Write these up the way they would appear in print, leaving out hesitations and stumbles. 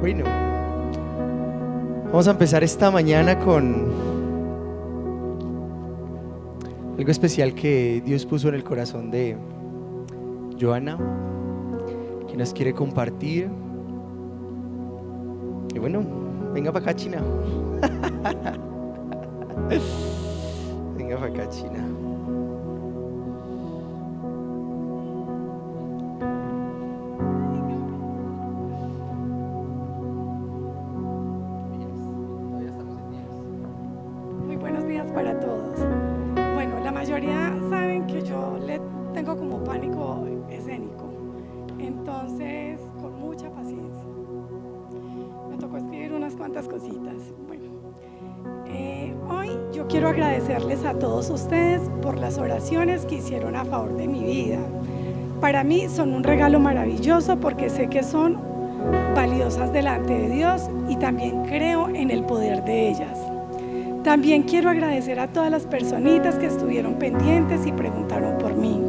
Bueno, vamos a empezar esta mañana con algo especial que Dios puso en el corazón de Joana, que nos quiere compartir. Y bueno, venga para acá, China. Venga para acá, China. Muy buenos días para todos. Bueno, la mayoría saben que yo le tengo como pánico escénico, entonces con mucha paciencia me tocó escribir unas cuantas cositas. Bueno, hoy yo quiero agradecerles a todos ustedes por las oraciones que hicieron a favor de mi vida. Para mí son un regalo maravilloso porque sé que son valiosas delante de Dios y también creo en el poder de ellas. También quiero agradecer a todas las personitas que estuvieron pendientes y preguntaron por mí,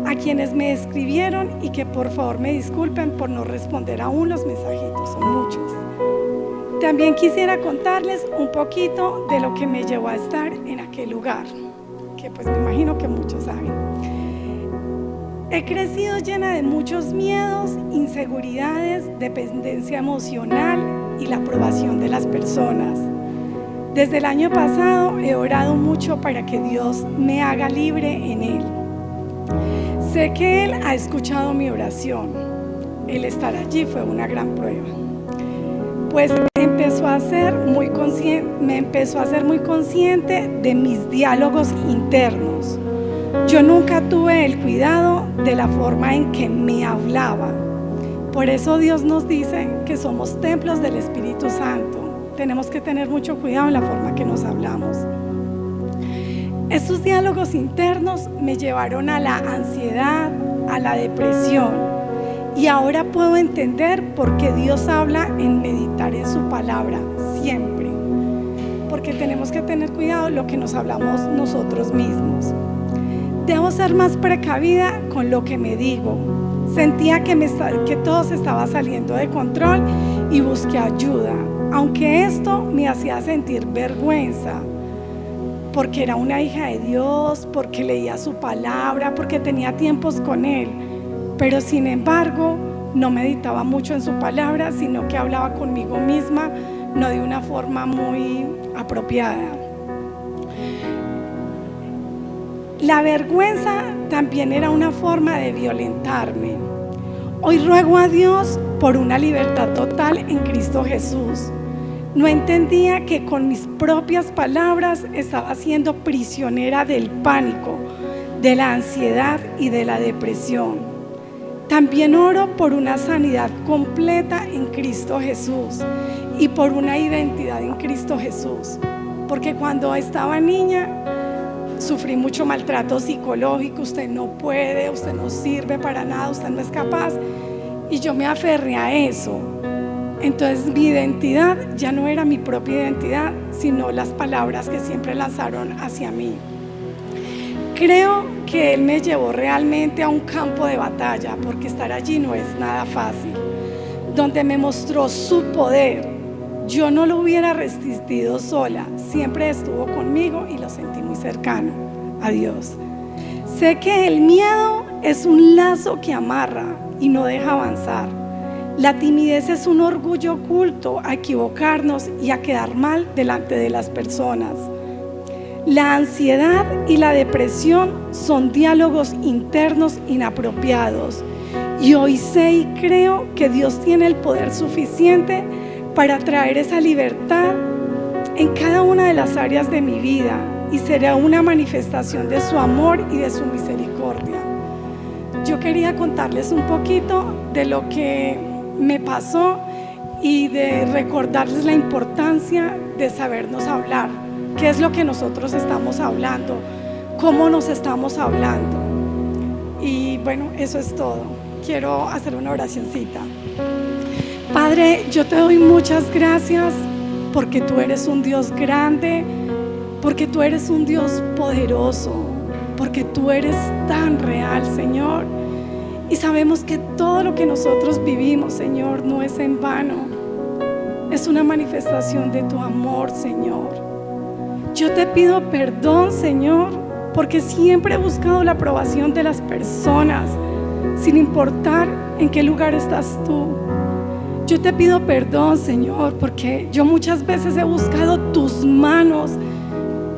a quienes me escribieron y que por favor me disculpen por no responder aún los mensajitos, son muchos. También quisiera contarles un poquito de lo que me llevó a estar en aquel lugar, que pues me imagino que muchos saben. He crecido llena de muchos miedos, inseguridades, dependencia emocional y la aprobación de las personas. Desde el año pasado he orado mucho para que Dios me haga libre en Él. Sé que Él ha escuchado mi oración. El estar allí fue una gran prueba. Pues me empezó a ser muy consciente de mis diálogos internos. Yo nunca tuve el cuidado de la forma en que me hablaba. Por eso Dios nos dice que somos templos del Espíritu Santo. Tenemos que tener mucho cuidado en la forma que nos hablamos. Estos diálogos internos me llevaron a la ansiedad, a la depresión. Y ahora puedo entender por qué Dios habla en meditar en su palabra siempre. Porque tenemos que tener cuidado lo que nos hablamos nosotros mismos. Debo ser más precavida con lo que me digo. Sentía que todo se estaba saliendo de control y busqué ayuda. Aunque esto me hacía sentir vergüenza, porque era una hija de Dios, porque leía su palabra, porque tenía tiempos con Él, pero sin embargo no meditaba mucho en su palabra, sino que hablaba conmigo misma, no de una forma muy apropiada. La vergüenza también era una forma de violentarme. Hoy ruego a Dios por una libertad total en Cristo Jesús. No entendía que con mis propias palabras estaba siendo prisionera del pánico, de la ansiedad y de la depresión. También oro por una sanidad completa en Cristo Jesús y por una identidad en Cristo Jesús. Porque cuando estaba niña sufrí mucho maltrato psicológico. Usted no puede, usted no sirve para nada, usted no es capaz. Y yo me aferré a eso. Entonces mi identidad ya no era mi propia identidad, sino las palabras que siempre lanzaron hacia mí. Creo que Él me llevó realmente a un campo de batalla, porque estar allí no es nada fácil, donde me mostró su poder. Yo no lo hubiera resistido sola, siempre estuvo conmigo y lo sentí muy cercano a Dios. Sé que el miedo es un lazo que amarra y no deja avanzar. La timidez es un orgullo oculto a equivocarnos y a quedar mal delante de las personas. La ansiedad y la depresión son diálogos internos inapropiados. Y hoy sé y creo que Dios tiene el poder suficiente para traer esa libertad en cada una de las áreas de mi vida, y será una manifestación de su amor y de su misericordia. Yo quería contarles un poquito de lo que me pasó y de recordarles la importancia de sabernos hablar. ¿Qué es lo que nosotros estamos hablando? ¿Cómo nos estamos hablando? Y bueno, eso es todo. Quiero hacer una oracioncita. Padre, yo te doy muchas gracias porque tú eres un Dios grande, porque tú eres un Dios poderoso, porque tú eres tan real, Señor. Y sabemos que todo lo que nosotros vivimos, Señor, no es en vano. es una manifestación de tu amor, Señor. Yo te pido perdón, Señor, porque siempre he buscado la aprobación de las personas, sin importar en qué lugar estás tú. Yo te pido perdón, Señor, porque yo muchas veces he buscado tus manos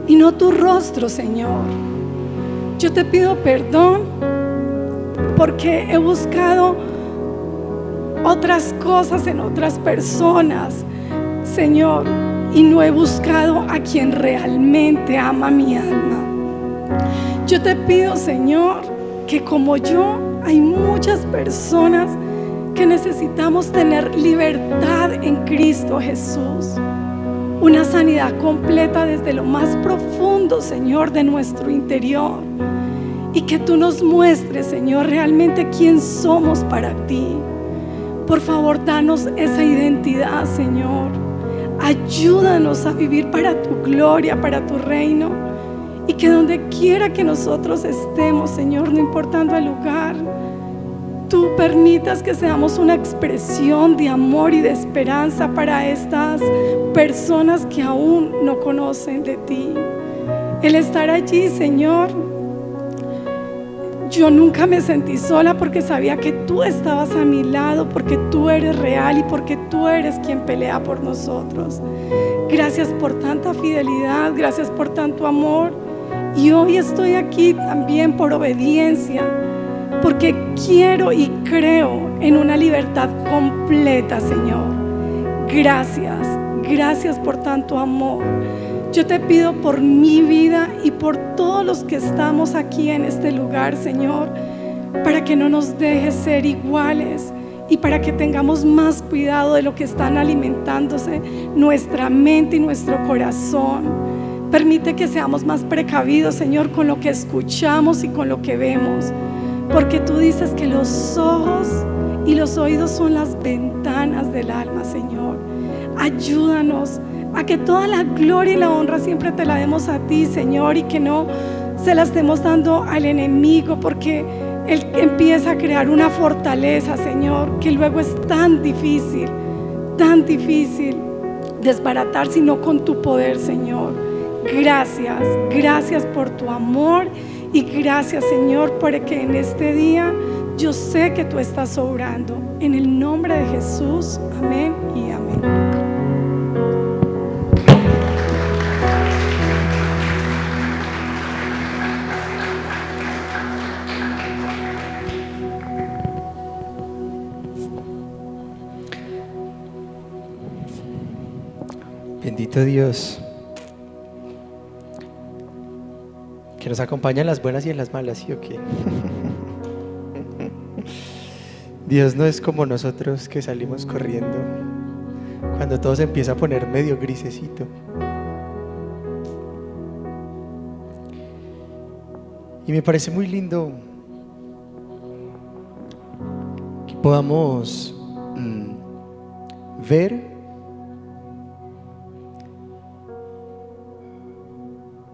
y no tu rostro, Señor. Yo te pido perdón porque he buscado otras cosas en otras personas, Señor, y no he buscado a quien realmente ama mi alma. Yo te pido, Señor, que como yo, hay muchas personas que necesitamos tener libertad en Cristo Jesús, una sanidad completa desde lo más profundo, Señor, de nuestro interior, y que tú nos muestres, Señor, realmente quién somos para ti. Por favor, danos esa identidad, Señor. Ayúdanos a vivir para tu gloria, para tu reino, y que donde quiera que nosotros estemos, Señor, no importando el lugar, tú permitas que seamos una expresión de amor y de esperanza para estas personas que aún no conocen de ti. El estar allí, Señor, yo nunca me sentí sola porque sabía que tú estabas a mi lado, porque tú eres real y porque tú eres quien pelea por nosotros. Gracias por tanta fidelidad, gracias por tanto amor. Y hoy estoy aquí también por obediencia, porque quiero y creo en una libertad completa, Señor. Gracias, gracias por tanto amor. Yo te pido por mi vida y por todos los que estamos aquí en este lugar, Señor, para que no nos dejes ser iguales y para que tengamos más cuidado de lo que están alimentándose nuestra mente y nuestro corazón. Permite que seamos más precavidos, Señor, con lo que escuchamos y con lo que vemos, porque tú dices que los ojos y los oídos son las ventanas del alma, Señor. Ayúdanos a que toda la gloria y la honra siempre te la demos a ti, Señor, y que no se la estemos dando al enemigo, porque él empieza a crear una fortaleza, Señor, que luego es tan difícil desbaratar, sino con tu poder, Señor. Gracias, gracias por tu amor y gracias, Señor, porque en este día yo sé que tú estás obrando. En el nombre de Jesús, amén y amén. Bendito Dios, que nos acompaña en las buenas y en las malas, ¿sí o qué? Dios no es como nosotros que salimos corriendo cuando todo se empieza a poner medio grisecito. Y me parece muy lindo que podamos ver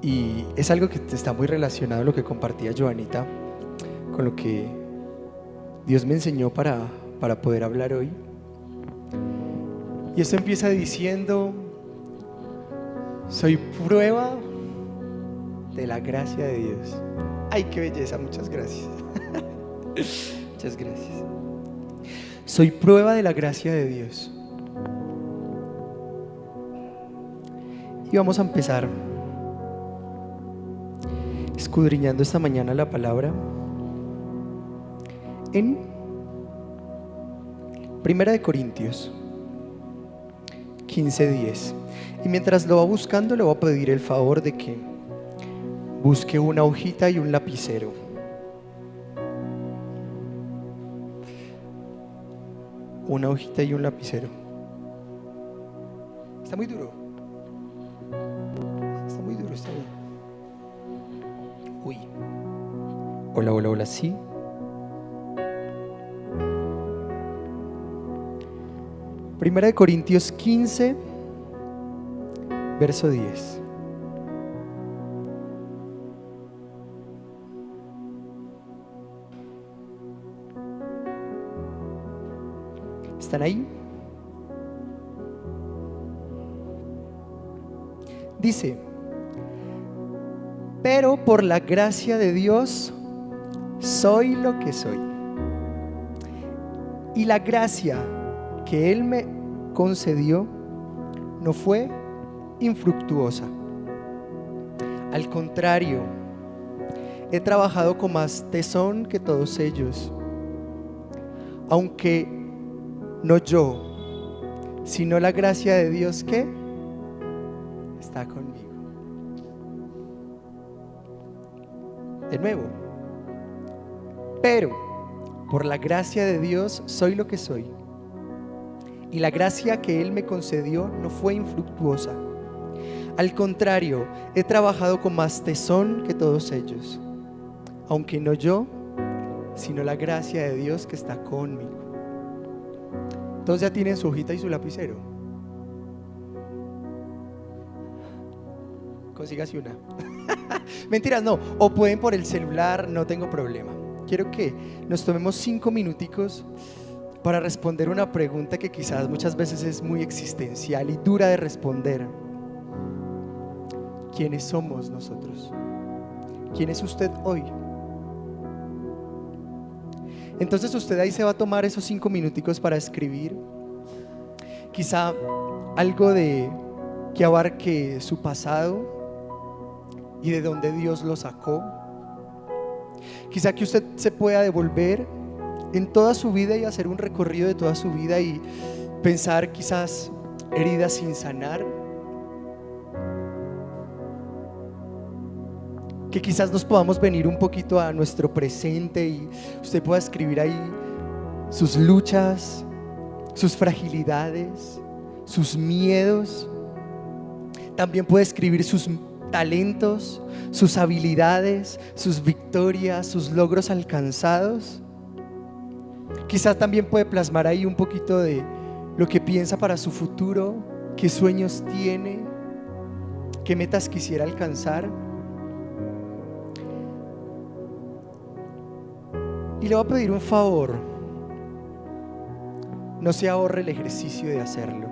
y es algo que está muy relacionado a lo que compartía Joanita con lo que Dios me enseñó para poder hablar hoy. Y esto empieza diciendo: soy prueba de la gracia de Dios. Ay, qué belleza, muchas gracias. Muchas gracias. Soy prueba de la gracia de Dios. Y vamos a empezar escudriñando esta mañana la palabra en 1 Corintios 15:10. Y mientras lo va buscando, le voy a pedir el favor de que busque una hojita y un lapicero. Una hojita y un lapicero. Está muy duro. Está muy duro, está bien. Uy. Hola, hola, hola, sí. Primera de Corintios 15, verso 10. ¿Están ahí? Dice: pero por la gracia de Dios soy lo que soy. Y la gracia que Él me concedió no fue infructuosa. Al contrario, he trabajado con más tesón que todos ellos, aunque no yo, sino la gracia de Dios que está conmigo. De nuevo: pero por la gracia de Dios soy lo que soy, y la gracia que Él me concedió no fue infructuosa. Al contrario, he trabajado con más tesón que todos ellos, aunque no yo, sino la gracia de Dios que está conmigo. Todos ya tienen su hojita y su lapicero. Consígase una. Mentiras, no. O pueden por el celular, no tengo problema. Quiero que nos tomemos 5 minuticos para responder una pregunta que quizás muchas veces es muy existencial y dura de responder. ¿Quiénes somos nosotros? ¿Quién es usted hoy? Entonces usted ahí se va a tomar esos 5 minuticos para escribir quizá algo que abarque su pasado y de dónde Dios lo sacó. Quizá que usted se pueda devolver en toda su vida y hacer un recorrido de toda su vida y pensar quizás heridas sin sanar, que quizás nos podamos venir un poquito a nuestro presente y usted pueda escribir ahí sus luchas, sus fragilidades, sus miedos. También puede escribir sus talentos, sus habilidades, sus victorias, sus logros alcanzados. Quizás también puede plasmar ahí un poquito de lo que piensa para su futuro, qué sueños tiene, qué metas quisiera alcanzar. Y le voy a pedir un favor: no se ahorre el ejercicio de hacerlo.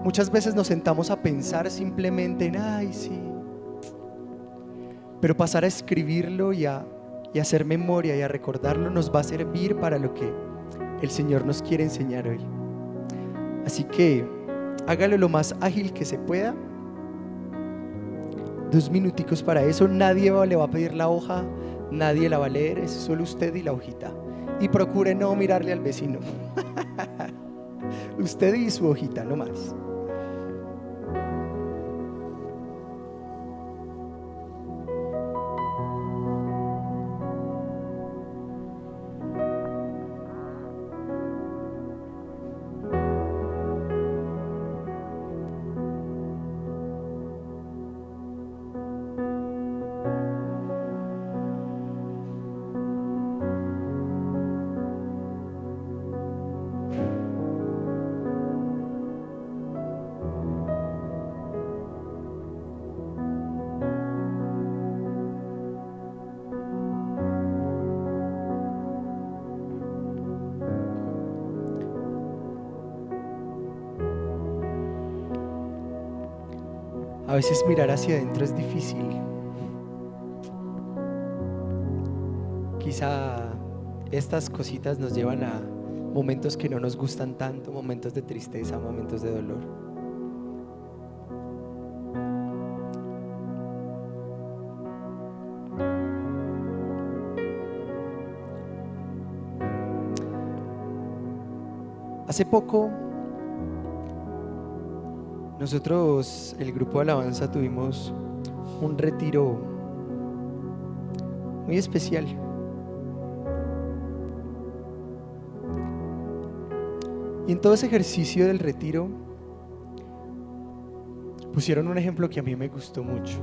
Muchas veces nos sentamos a pensar simplemente en ay, sí, pero pasar a escribirlo y a hacer memoria y a recordarlo nos va a servir para lo que el Señor nos quiere enseñar hoy. Así que hágalo lo más ágil que se pueda. 2 minuticos para eso. Nadie le va a pedir la hoja, nadie la va a leer, es solo usted y la hojita. Y procure no mirarle al vecino. Usted y su hojita, no más. A veces mirar hacia adentro es difícil. Quizá estas cositas nos llevan a momentos que no nos gustan tanto, momentos de tristeza, momentos de dolor. Hace poco nosotros, el grupo de alabanza, tuvimos un retiro muy especial. Y en todo ese ejercicio del retiro pusieron un ejemplo que a mí me gustó mucho.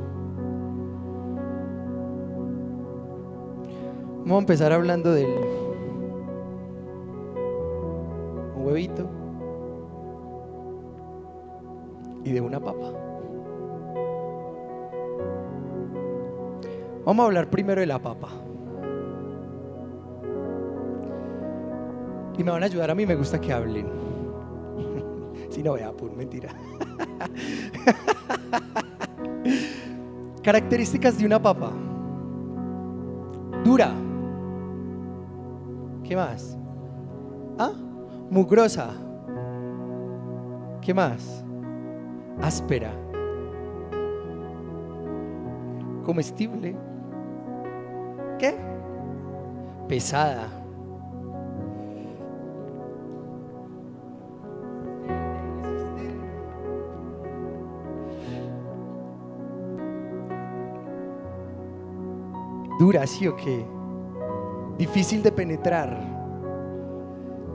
Vamos a empezar hablando del un huevito y de una papa. Vamos a hablar primero de la papa. Y me van a ayudar, a mí me gusta que hablen. Si no, vea, por mentira. Características de una papa. Dura. ¿Qué más? ¿Ah? Mugrosa. ¿Qué más? Áspera. Comestible. ¿Qué? Pesada. Dura, ¿sí o qué? Difícil de penetrar,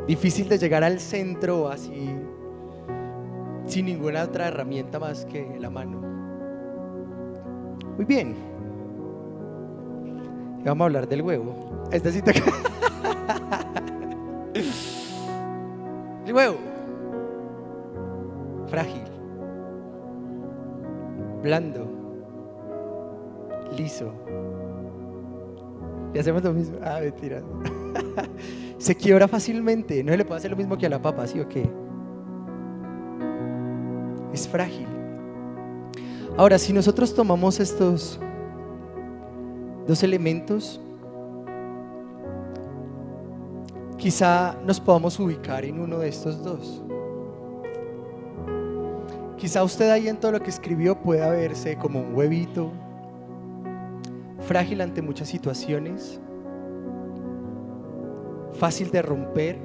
difícil de llegar al centro así, sin ninguna otra herramienta más que la mano. Muy bien. Y vamos a hablar del huevo. Esta cita. El huevo. Frágil. Blando. Liso. Y hacemos lo mismo. Ah, mentira. Se quiebra fácilmente. No se le puede hacer lo mismo que a la papa, ¿sí o qué? Es frágil. Ahora, si nosotros tomamos estos dos elementos, quizá nos podamos ubicar en uno de estos dos. Quizá usted ahí en todo lo que escribió pueda verse como un huevito, frágil ante muchas situaciones, fácil de romper.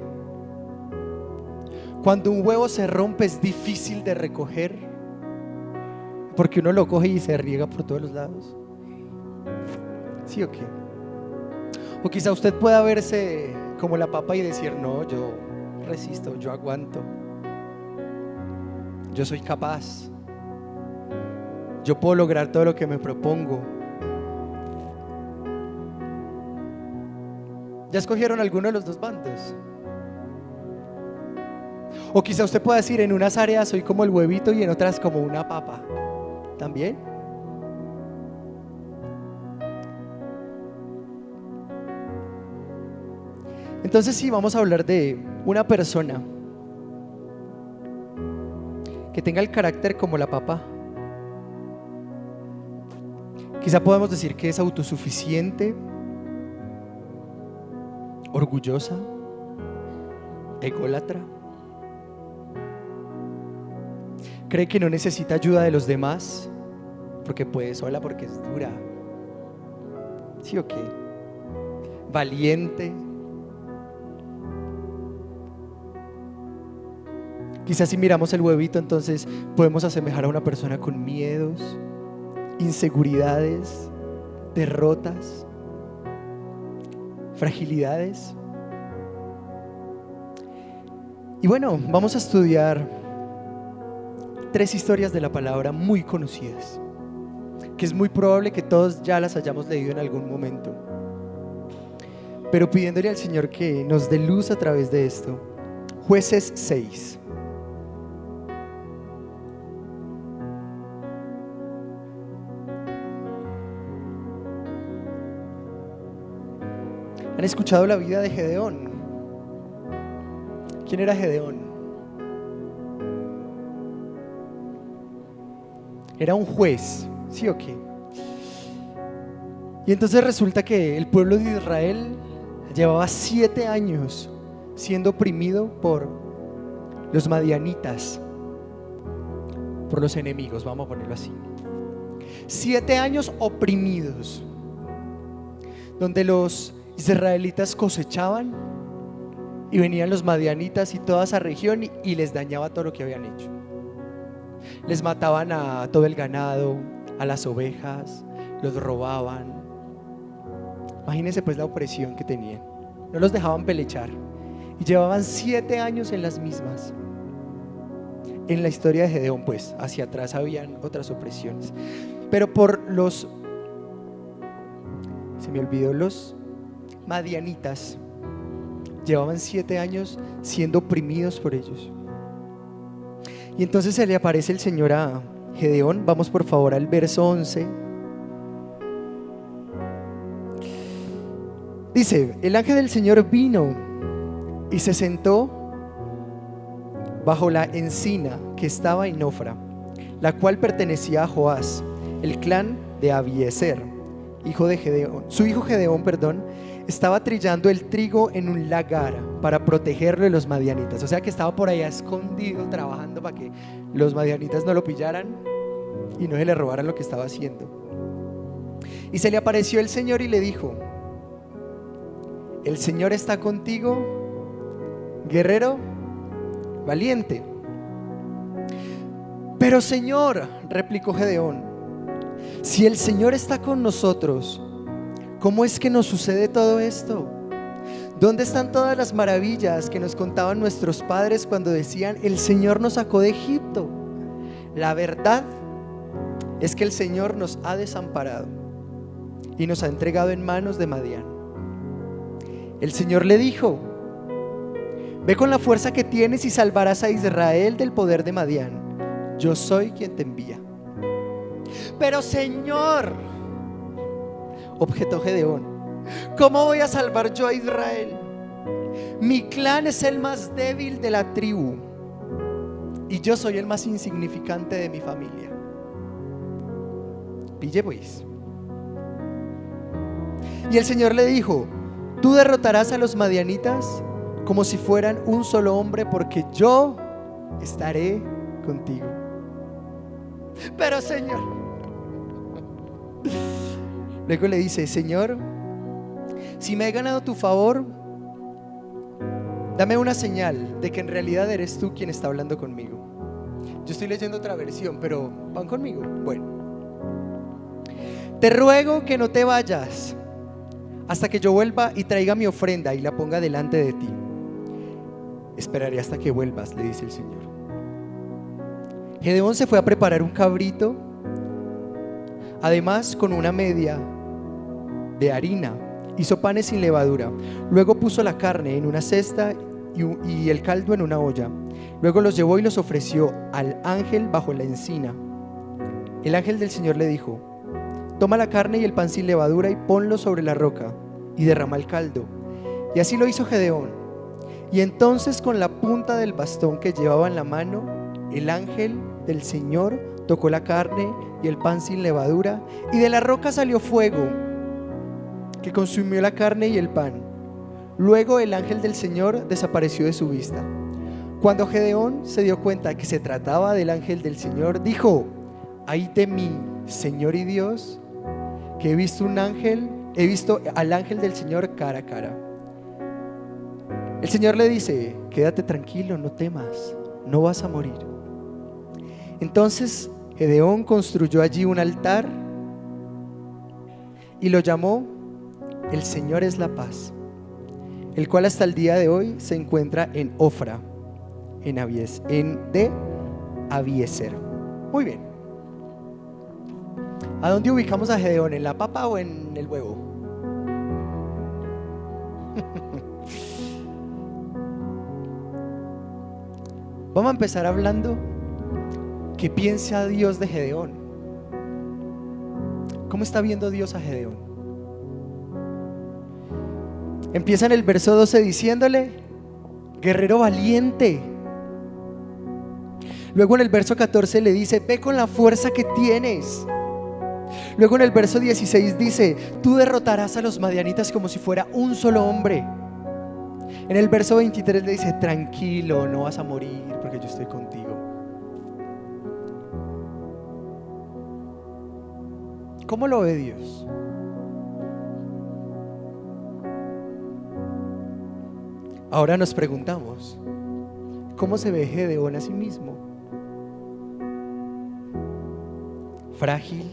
Cuando un huevo se rompe es difícil de recoger, porque uno lo coge y se riega por todos los lados. ¿Sí o qué? O quizá usted pueda verse como la papa y decir: no, yo resisto, yo aguanto, yo soy capaz, yo puedo lograr todo lo que me propongo. ¿Ya escogieron alguno de los dos bandos? O quizá usted pueda decir: en unas áreas soy como el huevito y en otras como una papa. ¿También? Entonces sí, vamos a hablar de una persona que tenga el carácter como la papa. Quizá podemos decir que es autosuficiente, orgullosa, ególatra. Cree que no necesita ayuda de los demás porque puede sola, porque es dura. ¿Sí o qué? Valiente. Quizás si miramos el huevito, entonces podemos asemejar a una persona con miedos, inseguridades, derrotas, fragilidades. Y bueno, vamos a estudiar 3 historias de la palabra muy conocidas, que es muy probable que todos ya las hayamos leído en algún momento, pero pidiéndole al Señor que nos dé luz a través de esto. Jueces 6. ¿Han escuchado la vida de Gedeón? ¿Quién era Gedeón? Era un juez, ¿sí o qué? Y entonces resulta que el pueblo de Israel llevaba 7 años siendo oprimido por los madianitas, por los enemigos, vamos a ponerlo así. 7 años oprimidos, donde los israelitas cosechaban y venían los madianitas y toda esa región y les dañaba todo lo que habían hecho. Les mataban a todo el ganado, a las ovejas, los robaban. Imagínense pues la opresión que tenían. No los dejaban pelechar y llevaban 7 años en las mismas. En la historia de Gedeón, pues hacia atrás habían otras opresiones, pero por los, se me olvidó, los madianitas llevaban 7 años siendo oprimidos por ellos. Y entonces se le aparece el Señor a Gedeón. Vamos por favor al verso 11. Dice: el ángel del Señor vino y se sentó bajo la encina que estaba en Ofra, la cual pertenecía a Joás, el clan de Abiezer, hijo de Gedeón. Su hijo Gedeón, estaba trillando el trigo en un lagar para protegerlo de los madianitas. O sea que estaba por allá escondido trabajando para que los madianitas no lo pillaran y no se le robaran lo que estaba haciendo. Y se le apareció el Señor y le dijo: el Señor está contigo, guerrero valiente. Pero Señor, replicó Gedeón, si el Señor está con nosotros, ¿cómo es que nos sucede todo esto? ¿Dónde están todas las maravillas que nos contaban nuestros padres cuando decían: el Señor nos sacó de Egipto? La verdad es que el Señor nos ha desamparado y nos ha entregado en manos de Madián. El Señor le dijo: ve con la fuerza que tienes y salvarás a Israel del poder de Madián. Yo soy quien te envía. Pero Señor, objetó Gedeón, ¿cómo voy a salvar yo a Israel? Mi clan es el más débil de la tribu y yo soy el más insignificante de mi familia. Pille pues. Y el Señor le dijo: tú derrotarás a los madianitas como si fueran un solo hombre, porque yo estaré contigo. Pero Señor, luego le dice: Señor, si me he ganado tu favor, dame una señal de que en realidad eres tú quien está hablando conmigo. Yo estoy leyendo otra versión, pero ¿van conmigo? Bueno. Te ruego que no te vayas hasta que yo vuelva y traiga mi ofrenda y la ponga delante de ti. Esperaré hasta que vuelvas, le dice el Señor. Gedeón se fue a preparar un cabrito, además con una media de harina. Hizo panes sin levadura. Luego puso la carne en una cesta y el caldo en una olla. Luego los llevó y los ofreció al ángel bajo la encina. El ángel del Señor le dijo: toma la carne y el pan sin levadura y ponlo sobre la roca y derrama el caldo. Y así lo hizo Gedeón. Y entonces, con la punta del bastón que llevaba en la mano, el ángel del Señor tocó la carne y el pan sin levadura, y de la roca salió fuego que consumió la carne y el pan. Luego el ángel del Señor desapareció de su vista. Cuando Gedeón se dio cuenta que se trataba del ángel del Señor, dijo: ay de mí, Señor y Dios, que he visto al ángel del Señor cara a cara. El Señor le dice: quédate tranquilo, no temas, no vas a morir. Entonces Gedeón construyó allí un altar y lo llamó: el Señor es la paz, el cual hasta el día de hoy se encuentra en Ofra, de Abiezer. Muy bien. ¿A dónde ubicamos a Gedeón? ¿En la papa o en el huevo? Vamos a empezar hablando qué piensa Dios de Gedeón. ¿Cómo está viendo Dios a Gedeón? Empieza en el verso 12 diciéndole: guerrero valiente. Luego en el verso 14 le dice: ve con la fuerza que tienes. Luego en el verso 16 dice: tú derrotarás a los madianitas como si fuera un solo hombre. En el verso 23 le dice: tranquilo, no vas a morir porque yo estoy contigo. ¿Cómo lo ve Dios? Ahora nos preguntamos: ¿cómo se ve Gedeón a sí mismo? Frágil,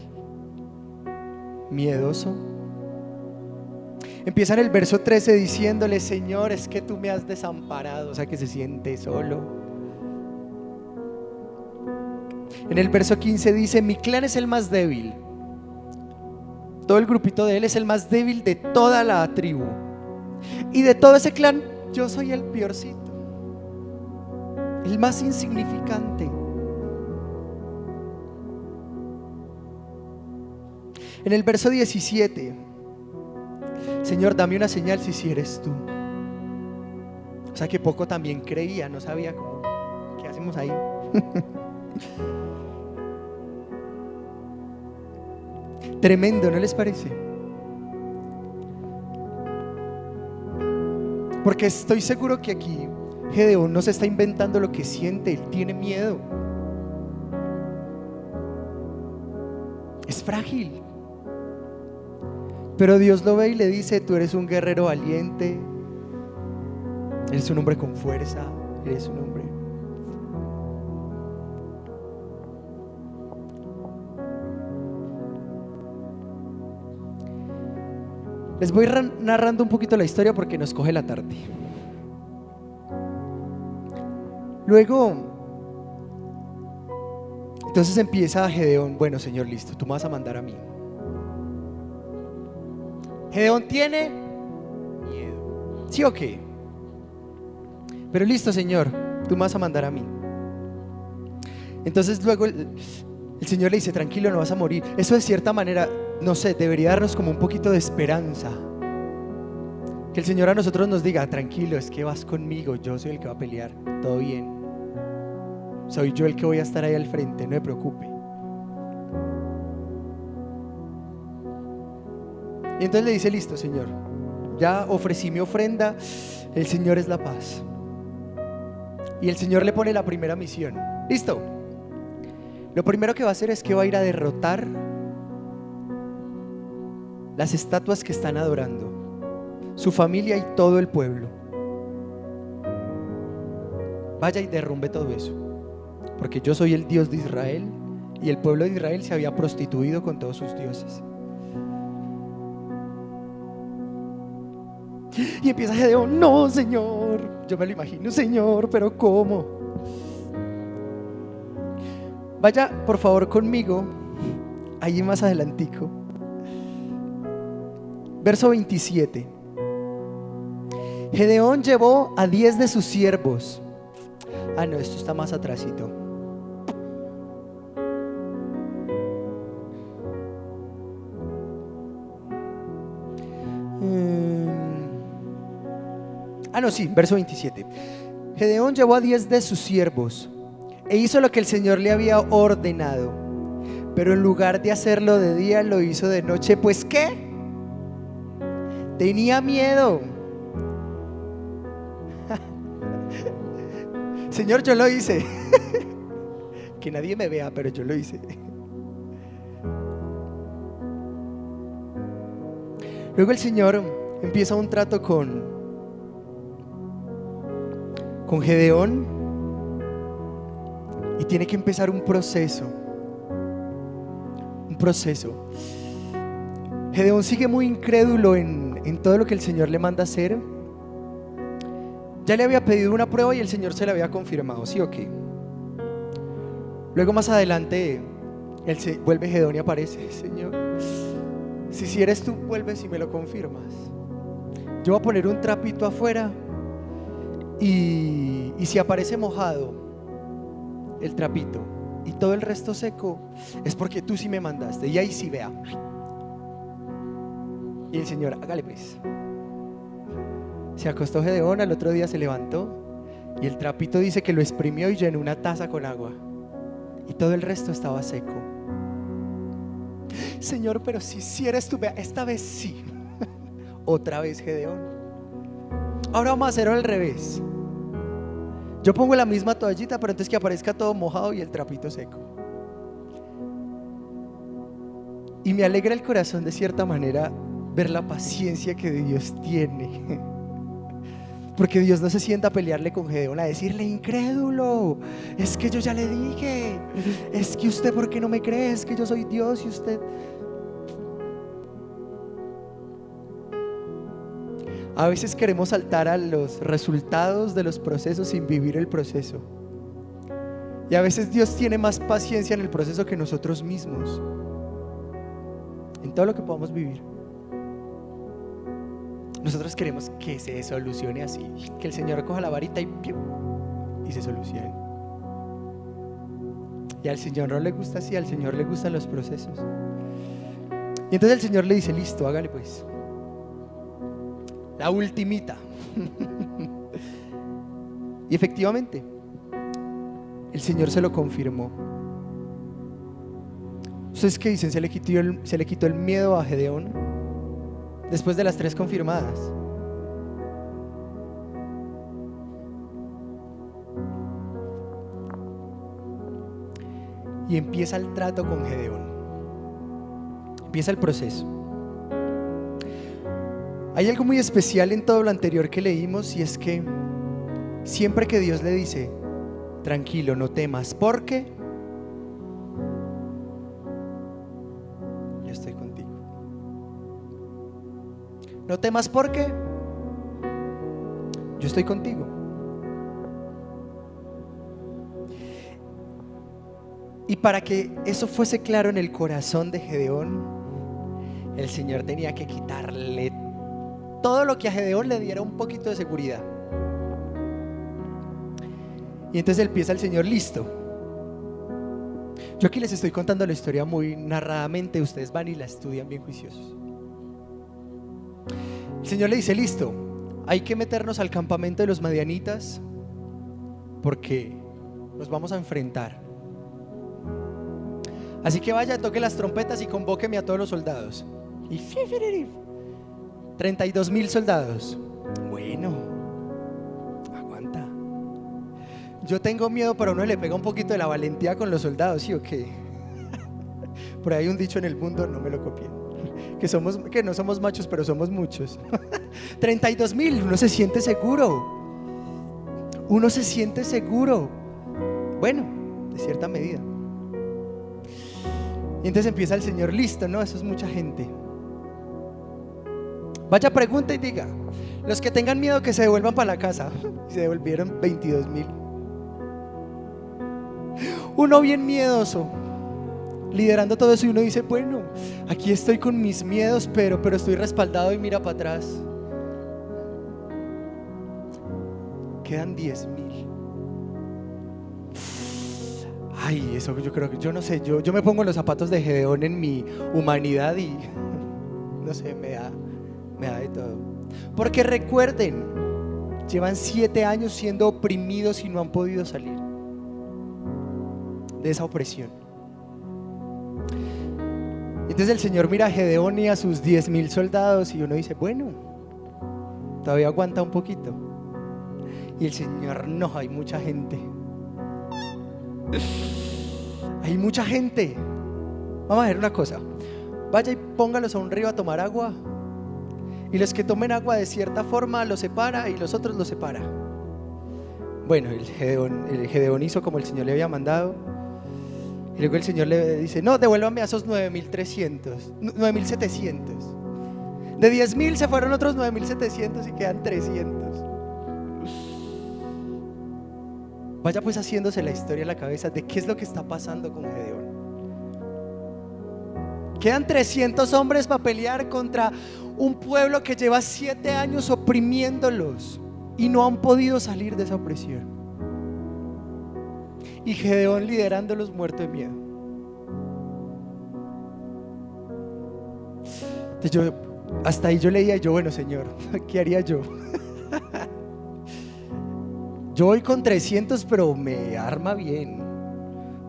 miedoso. Empieza en el verso 13 diciéndole: Señor, es que tú me has desamparado. O sea que se siente solo. En el verso 15 dice: mi clan es el más débil. Todo el grupito de él es el más débil de toda la tribu. Y de todo ese clan yo soy el peorcito, el más insignificante. En el verso 17: Señor, dame una señal si eres tú. O sea que poco también creía, no sabía qué decimos ahí. Tremendo, ¿no les parece? Porque estoy seguro que aquí Gedeón no se está inventando lo que siente, él tiene miedo. Es frágil. Pero Dios lo ve y le dice: tú eres un guerrero valiente, eres un hombre con fuerza, eres un hombre. Les voy narrando un poquito la historia porque nos coge la tarde. Luego, entonces empieza Gedeón: bueno, Señor, listo, tú me vas a mandar a mí. Gedeón tiene miedo, ¿sí o qué? Pero listo, Señor, tú me vas a mandar a mí. Entonces luego el Señor le dice: tranquilo, no vas a morir. Eso de cierta manera, no sé, debería darnos como un poquito de esperanza. Que el Señor a nosotros nos diga: tranquilo, es que vas conmigo, yo soy el que va a pelear, todo bien. Soy yo el que voy a estar ahí al frente, no me preocupe. Y entonces le dice: listo, Señor, ya ofrecí mi ofrenda, el Señor es la paz. Y el Señor le pone la primera misión. Listo. Lo primero que va a hacer es que va a ir a derrotar las estatuas que están adorando, su familia y todo el pueblo. Vaya y derrumbe todo eso, porque yo soy el Dios de Israel y el pueblo de Israel se había prostituido con todos sus dioses. Y empieza Gedeón: no, Señor, yo me lo imagino, Señor, pero ¿cómo? Vaya por favor conmigo ahí más adelantico, verso 27. Gedeón llevó a 10 de sus siervos. Ah, no, esto está más atrásito. No, sí, verso 27. Gedeón llevó a 10 de sus siervos e hizo lo que el Señor le había ordenado, pero en lugar de hacerlo de día, lo hizo de noche. ¿Pues qué? Tenía miedo. Señor, yo lo hice. Que nadie me vea, pero yo lo hice. Luego el Señor empieza un trato con Gedeón y tiene que empezar un proceso. Gedeón sigue muy incrédulo en todo lo que el Señor le manda hacer. Ya le había pedido una prueba y el Señor se la había confirmado, ¿sí o qué? Luego más adelante vuelve Gedeón y aparece: Señor, si eres tú, vuelves y me lo confirmas. Yo voy a poner un trapito afuera y si aparece mojado el trapito y todo el resto seco, es porque tú sí me mandaste. Y ahí sí, vea. Y el Señor: hágale pues. Se acostó Gedeón, al otro día se levantó y el trapito dice que lo exprimió y llenó una taza con agua y todo el resto estaba seco. Señor, pero si eres tú, vea, esta vez sí. Otra vez Gedeón: ahora vamos a hacerlo al revés. Yo pongo la misma toallita, pero antes que aparezca todo mojado y el trapito seco. Y me alegra el corazón de cierta manera ver la paciencia que Dios tiene. Porque Dios no se sienta a pelearle con Gedeón, a decirle: incrédulo, es que yo ya le dije, es que usted, ¿por qué no me cree? Es que yo soy Dios y usted. A veces queremos saltar a los resultados de los procesos sin vivir el proceso. Y a veces Dios tiene más paciencia en el proceso que nosotros mismos, en todo lo que podamos vivir. Nosotros queremos que se solucione así, que el Señor coja la varita y se solucione. Y al Señor no le gusta así, al Señor le gustan los procesos. Y entonces el Señor le dice: listo, hágale pues. La ultimita. Y efectivamente, el Señor se lo confirmó. ¿Ustedes qué dicen? ¿Se le quitó el miedo a Gedeón después de las 3 confirmadas? Y empieza el trato con Gedeón. Empieza el proceso. Hay algo muy especial en todo lo anterior que leímos, y es que siempre que Dios le dice: tranquilo, no temas, porque yo estoy contigo. No temas porque yo estoy contigo. Y para que eso fuese claro en el corazón de Gedeón, el Señor tenía que quitarle todo lo que a Gedeón le diera un poquito de seguridad. Y entonces empieza el Señor: listo. Yo aquí les estoy contando la historia muy narradamente, ustedes van y la estudian bien juiciosos. El Señor le dice: listo, hay que meternos al campamento de los madianitas porque nos vamos a enfrentar. Así que vaya, toque las trompetas y convóqueme a todos los soldados. Y 32,000 soldados. Bueno, aguanta. Yo tengo miedo, pero uno le pega un poquito de la valentía con los soldados, ¿sí o qué? Por ahí hay un dicho en el mundo, no me lo copien, que no somos machos, pero somos muchos. 32,000, uno se siente seguro. Uno se siente seguro. Bueno, de cierta medida. Y entonces empieza el Señor: listo, no, eso es mucha gente. Vaya, pregunta y diga: los que tengan miedo que se devuelvan para la casa. Y se devolvieron 22,000. Uno bien miedoso, liderando todo eso, y uno dice: bueno, aquí estoy con mis miedos, pero estoy respaldado, y mira para atrás. Quedan 10,000. Ay, eso yo creo que, yo no sé, yo me pongo en los zapatos de Gedeón en mi humanidad y no sé, me da de todo. Porque recuerden, llevan 7 años siendo oprimidos y no han podido salir de esa opresión. Entonces el Señor mira a Gedeón y a sus 10,000 soldados, y uno dice: bueno, todavía aguanta un poquito. Y el Señor: no, hay mucha gente. Hay mucha gente. Vamos a ver una cosa: vaya y póngalos a un río a tomar agua, y los que tomen agua de cierta forma los separa y los otros los separa. Bueno, el Gedeón hizo como el Señor le había mandado. Y luego el Señor le dice: no, devuélvame a esos 9,700. De 10,000 se fueron otros 9,700 y quedan 300. Vaya pues haciéndose la historia en la cabeza de qué es lo que está pasando con Gedeón. Quedan 300 hombres para pelear contra un pueblo que lleva 7 años oprimiéndolos y no han podido salir de esa opresión. Y Gedeón liderándolos, muerto de miedo. Entonces hasta ahí yo leía, y yo: bueno, Señor, ¿qué haría yo? Yo voy con 300, pero me arma bien.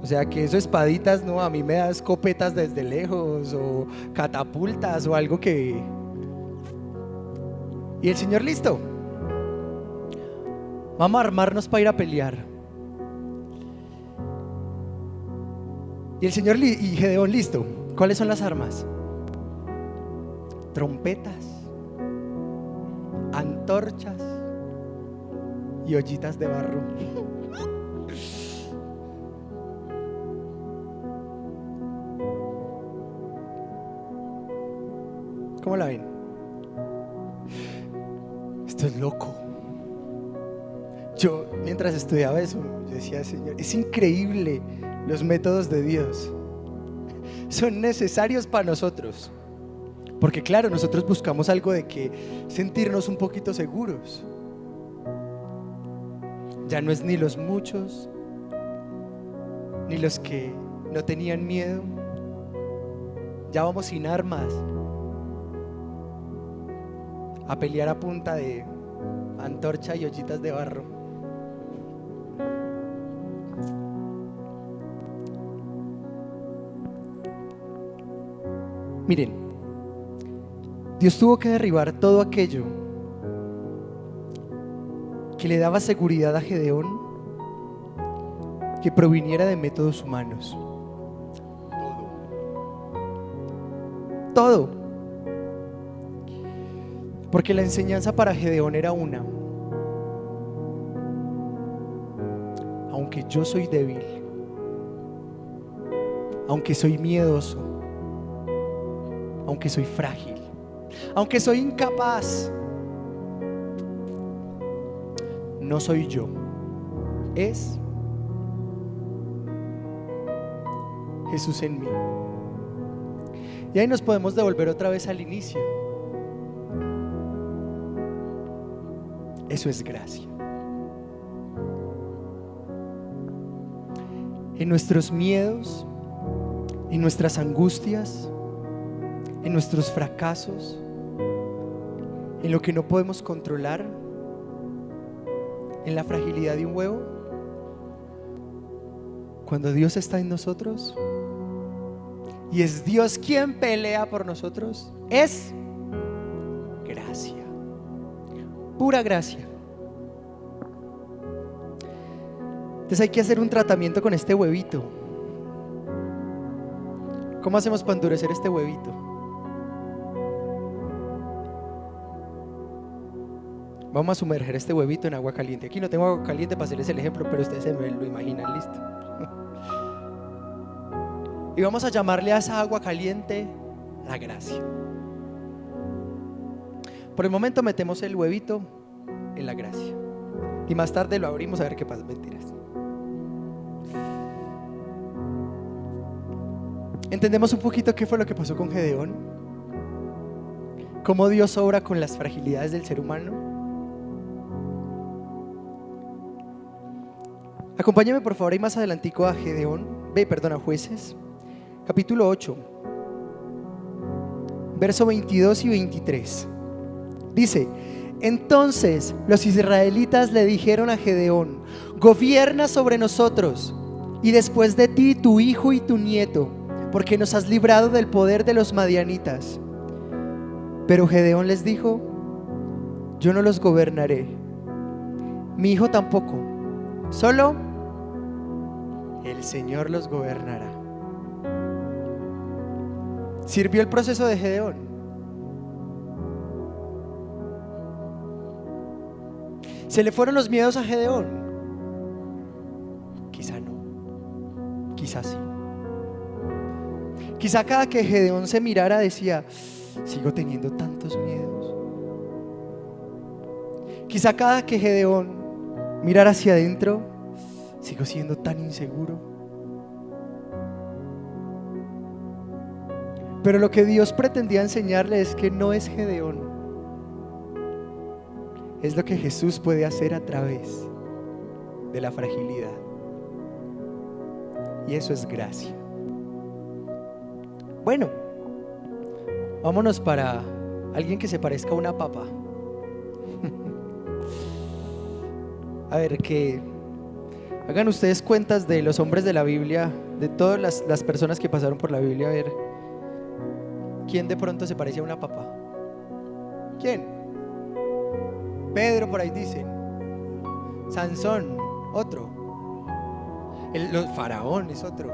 O sea, que eso espaditas, no, a mí me da escopetas desde lejos, o catapultas, o algo que... Y el Señor: listo, vamos a armarnos para ir a pelear. Y el Señor y Gedeón: listo, ¿cuáles son las armas? Trompetas, antorchas y ollitas de barro. ¿Cómo la ven? Esto es loco. Yo, mientras estudiaba eso, yo decía: Señor, es increíble los métodos de Dios. Son necesarios para nosotros, porque claro, nosotros buscamos algo de que sentirnos un poquito seguros. Ya no es ni los muchos, ni los que no tenían miedo. Ya vamos sin armas a pelear a punta de antorcha y ollitas de barro. Miren, Dios tuvo que derribar todo aquello que le daba seguridad a Gedeón, que proviniera de métodos humanos. Todo. Porque la enseñanza para Gedeón era una: aunque yo soy débil, aunque soy miedoso, aunque soy frágil, aunque soy incapaz, no soy yo, es Jesús en mí. Y ahí nos podemos devolver otra vez al inicio. Eso es gracia. En nuestros miedos, en nuestras angustias, en nuestros fracasos, en lo que no podemos controlar, en la fragilidad de un huevo, cuando Dios está en nosotros y es Dios quien pelea por nosotros, es gracia, pura gracia. Entonces hay que hacer un tratamiento con este huevito. ¿Cómo hacemos para endurecer este huevito? Vamos a sumergir este huevito en agua caliente. Aquí no tengo agua caliente para hacerles el ejemplo, pero ustedes se me lo imaginan, listo. Y vamos a llamarle a esa agua caliente la gracia. Por el momento metemos el huevito en la gracia y más tarde lo abrimos a ver qué pasa. Mentiras. ¿Entendemos un poquito qué fue lo que pasó con Gedeón? ¿Cómo Dios obra con las fragilidades del ser humano? Acompáñame por favor ahí más adelantico a Jueces, capítulo 8, verso 22 y 23. Dice: entonces los israelitas le dijeron a Gedeón: gobierna sobre nosotros, y después de ti tu hijo y tu nieto, porque nos has librado del poder de los madianitas. Pero Gedeón les dijo: yo no los gobernaré, mi hijo tampoco, solo el Señor los gobernará. ¿Sirvió el proceso de Gedeón? ¿Se le fueron los miedos a Gedeón? Quizá no, quizá sí. Quizá cada que Gedeón se mirara decía: sigo teniendo tantos miedos. Quizá cada que Gedeón mirara hacia adentro: sigo siendo tan inseguro. Pero lo que Dios pretendía enseñarle es que no es Gedeón, es lo que Jesús puede hacer a través de la fragilidad. Y eso es gracia. Bueno, vámonos para alguien que se parezca a una papa. A ver, que hagan ustedes cuentas de los hombres de la Biblia, de todas las personas que pasaron por la Biblia. A ver, ¿quién de pronto se parece a una papa? ¿Quién? Pedro, por ahí dicen. Sansón, otro. Faraón es otro.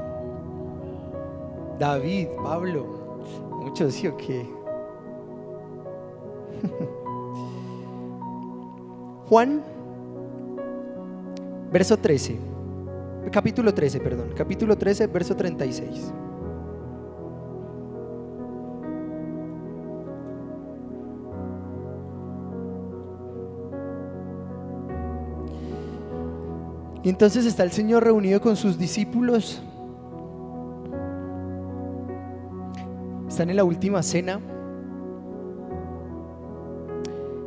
David, Pablo, muchos, ¿sí o qué? Juan, capítulo 13, verso 36. Y entonces está el Señor reunido con sus discípulos. Están en la última cena.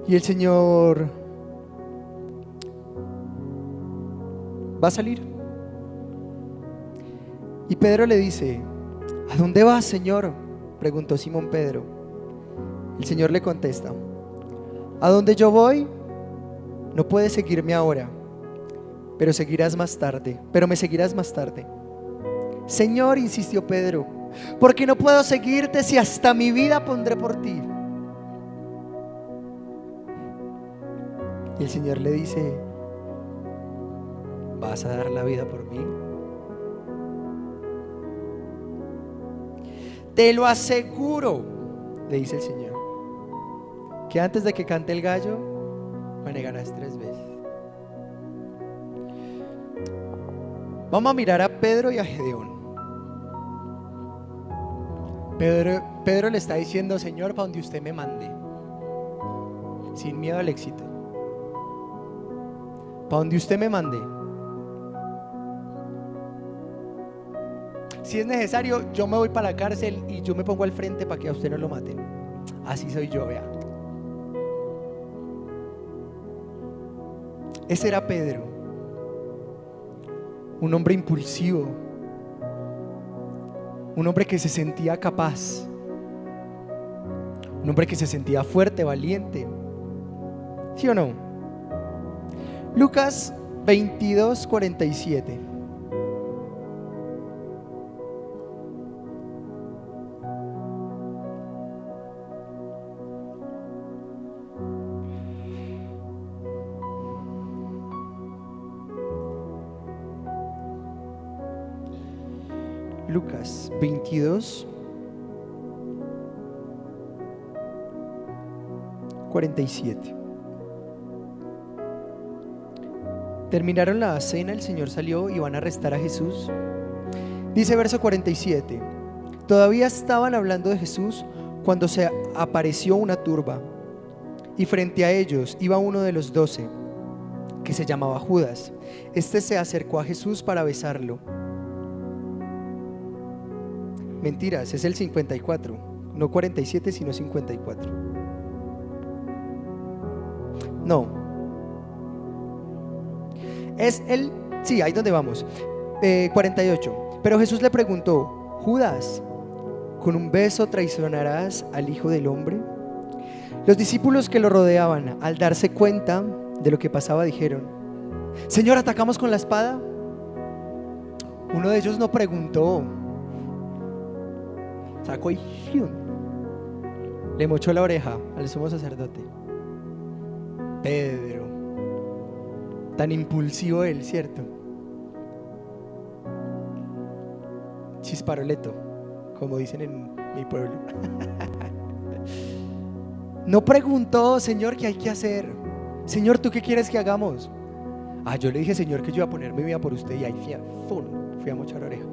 Y el Señor va a salir. Y Pedro le dice: ¿a dónde vas, Señor?, preguntó Simón Pedro. El Señor le contesta: a donde yo voy, no puedes seguirme ahora, pero me seguirás más tarde. Señor, insistió Pedro, porque no puedo seguirte si hasta mi vida pondré por ti. Y el Señor le dice: ¿vas a dar la vida por mí? Te lo aseguro, le dice el Señor, que antes de que cante el gallo me negarás 3 veces. Vamos a mirar a Pedro y a Gedeón. Pedro le está diciendo: Señor, para donde usted me mande, sin miedo al éxito. Para donde usted me mande. Si es necesario, yo me voy para la cárcel y yo me pongo al frente para que a usted no lo maten. Así soy yo, vea. Ese era Pedro, un hombre impulsivo, un hombre que se sentía capaz, un hombre que se sentía fuerte, valiente. ¿Sí o no? Lucas 22:47. Lucas 22:47. Terminaron la cena, el Señor salió y van a arrestar a Jesús. Dice verso 47: todavía estaban hablando de Jesús cuando se apareció una turba, y frente a ellos iba uno de los 12, que se llamaba Judas. Este se acercó a Jesús para besarlo. Mentiras, es el 54, no 47 sino 54. No, es el, sí, ahí donde vamos. 48. Pero Jesús le preguntó: Judas, ¿con un beso traicionarás al Hijo del Hombre? Los discípulos que lo rodeaban, al darse cuenta de lo que pasaba, dijeron: Señor, ¿atacamos con la espada? Uno de ellos no preguntó, sacó y ¡fium!, le mochó la oreja al sumo sacerdote. Pedro, tan impulsivo él, ¿cierto? Chisparoleto, como dicen en mi pueblo. No preguntó: Señor, ¿qué hay que hacer? Señor, ¿tú qué quieres que hagamos? Yo le dije: Señor, que yo iba a poner mi vida por usted. Y ahí fui a mochar la oreja.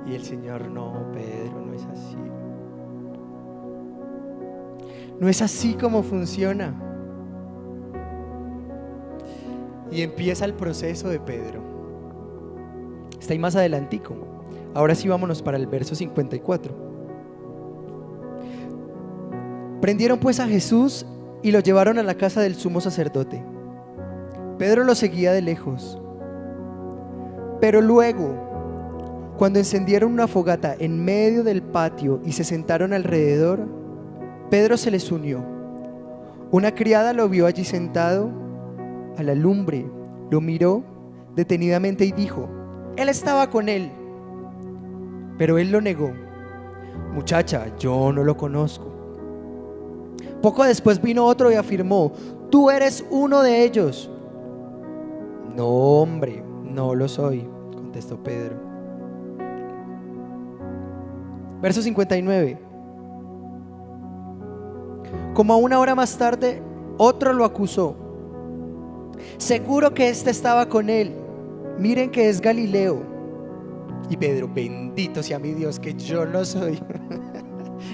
Y el Señor: no, Pedro, no es así. No es así como funciona. Y empieza el proceso de Pedro. Está ahí más adelantico. Ahora sí, vámonos para el verso 54. Prendieron pues a Jesús y lo llevaron a la casa del sumo sacerdote. Pedro lo seguía de lejos. Pero luego, cuando encendieron una fogata en medio del patio y se sentaron alrededor, Pedro se les unió. Una criada lo vio allí sentado a la lumbre, lo miró detenidamente y dijo: Él estaba con él. Pero él lo negó: Muchacha, yo no lo conozco. Poco después vino otro y afirmó: Tú eres uno de ellos. No, hombre, no lo soy, contestó Pedro. Verso 59. Como a 1 hora más tarde, otro lo acusó: Seguro que este estaba con él. Miren que es Galileo. Y Pedro: bendito sea mi Dios, que yo no soy.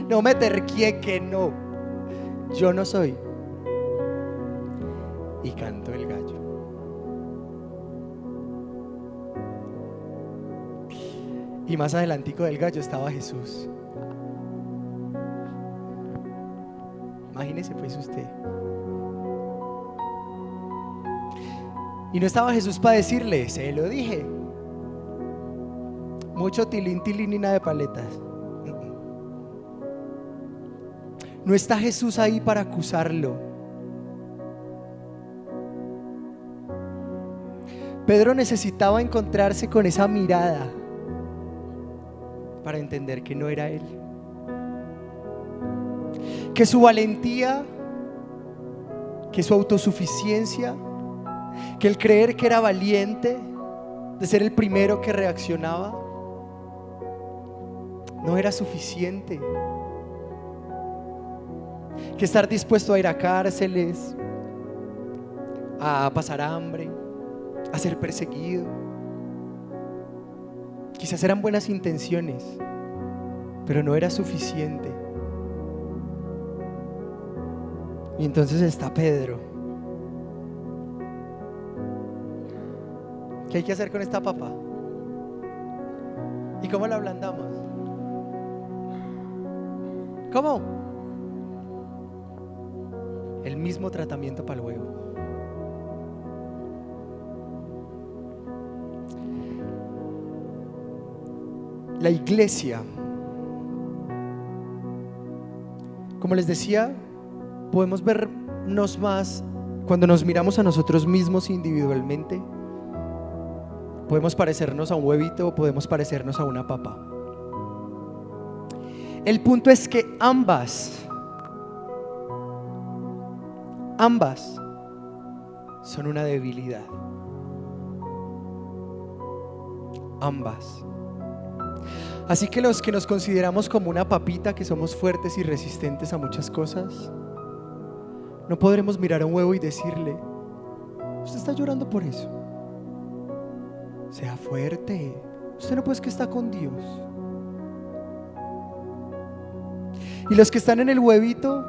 No me terqué, que no, yo no soy. Y cantó el gallo. Y más adelantico del gallo estaba Jesús. Imagínese pues usted. Y no estaba Jesús para decirle: se lo dije. Mucho tilín, tilín y nada de paletas. No está Jesús ahí para acusarlo. Pedro necesitaba encontrarse con esa mirada para entender que no era él. Que su valentía, que su autosuficiencia, que el creer que era valiente, de ser el primero que reaccionaba, no era suficiente. Que estar dispuesto a ir a cárceles, a pasar hambre, a ser perseguido, quizás eran buenas intenciones, pero no era suficiente. Y entonces está Pedro. ¿Qué hay que hacer con esta papa? ¿Y cómo la ablandamos? ¿Cómo? El mismo tratamiento para el huevo. La iglesia, como les decía, podemos vernos más cuando nos miramos a nosotros mismos individualmente. Podemos parecernos a un huevito o podemos parecernos a una papa. El punto es que ambas son una debilidad. Ambas. Así que los que nos consideramos como una papita, que somos fuertes y resistentes a muchas cosas, no podremos mirar a un huevo y decirle: usted está llorando por eso. Sea fuerte. Usted no puede, que está con Dios. Y los que están en el huevito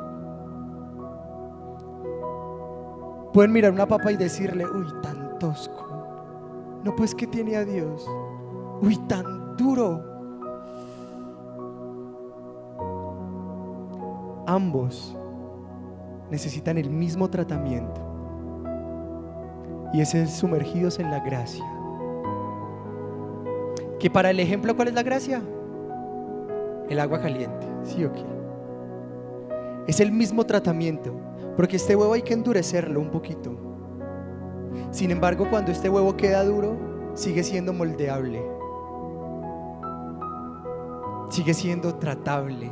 pueden mirar una papa y decirle: uy, tan tosco. No, pues que tiene a Dios. Uy, tan duro. Ambos necesitan el mismo tratamiento, y ese es sumergidos en la gracia. Que para el ejemplo, ¿cuál es la gracia? El agua caliente, ¿sí o qué? Es el mismo tratamiento, porque este huevo hay que endurecerlo un poquito. Sin embargo, cuando este huevo queda duro, sigue siendo moldeable, sigue siendo tratable.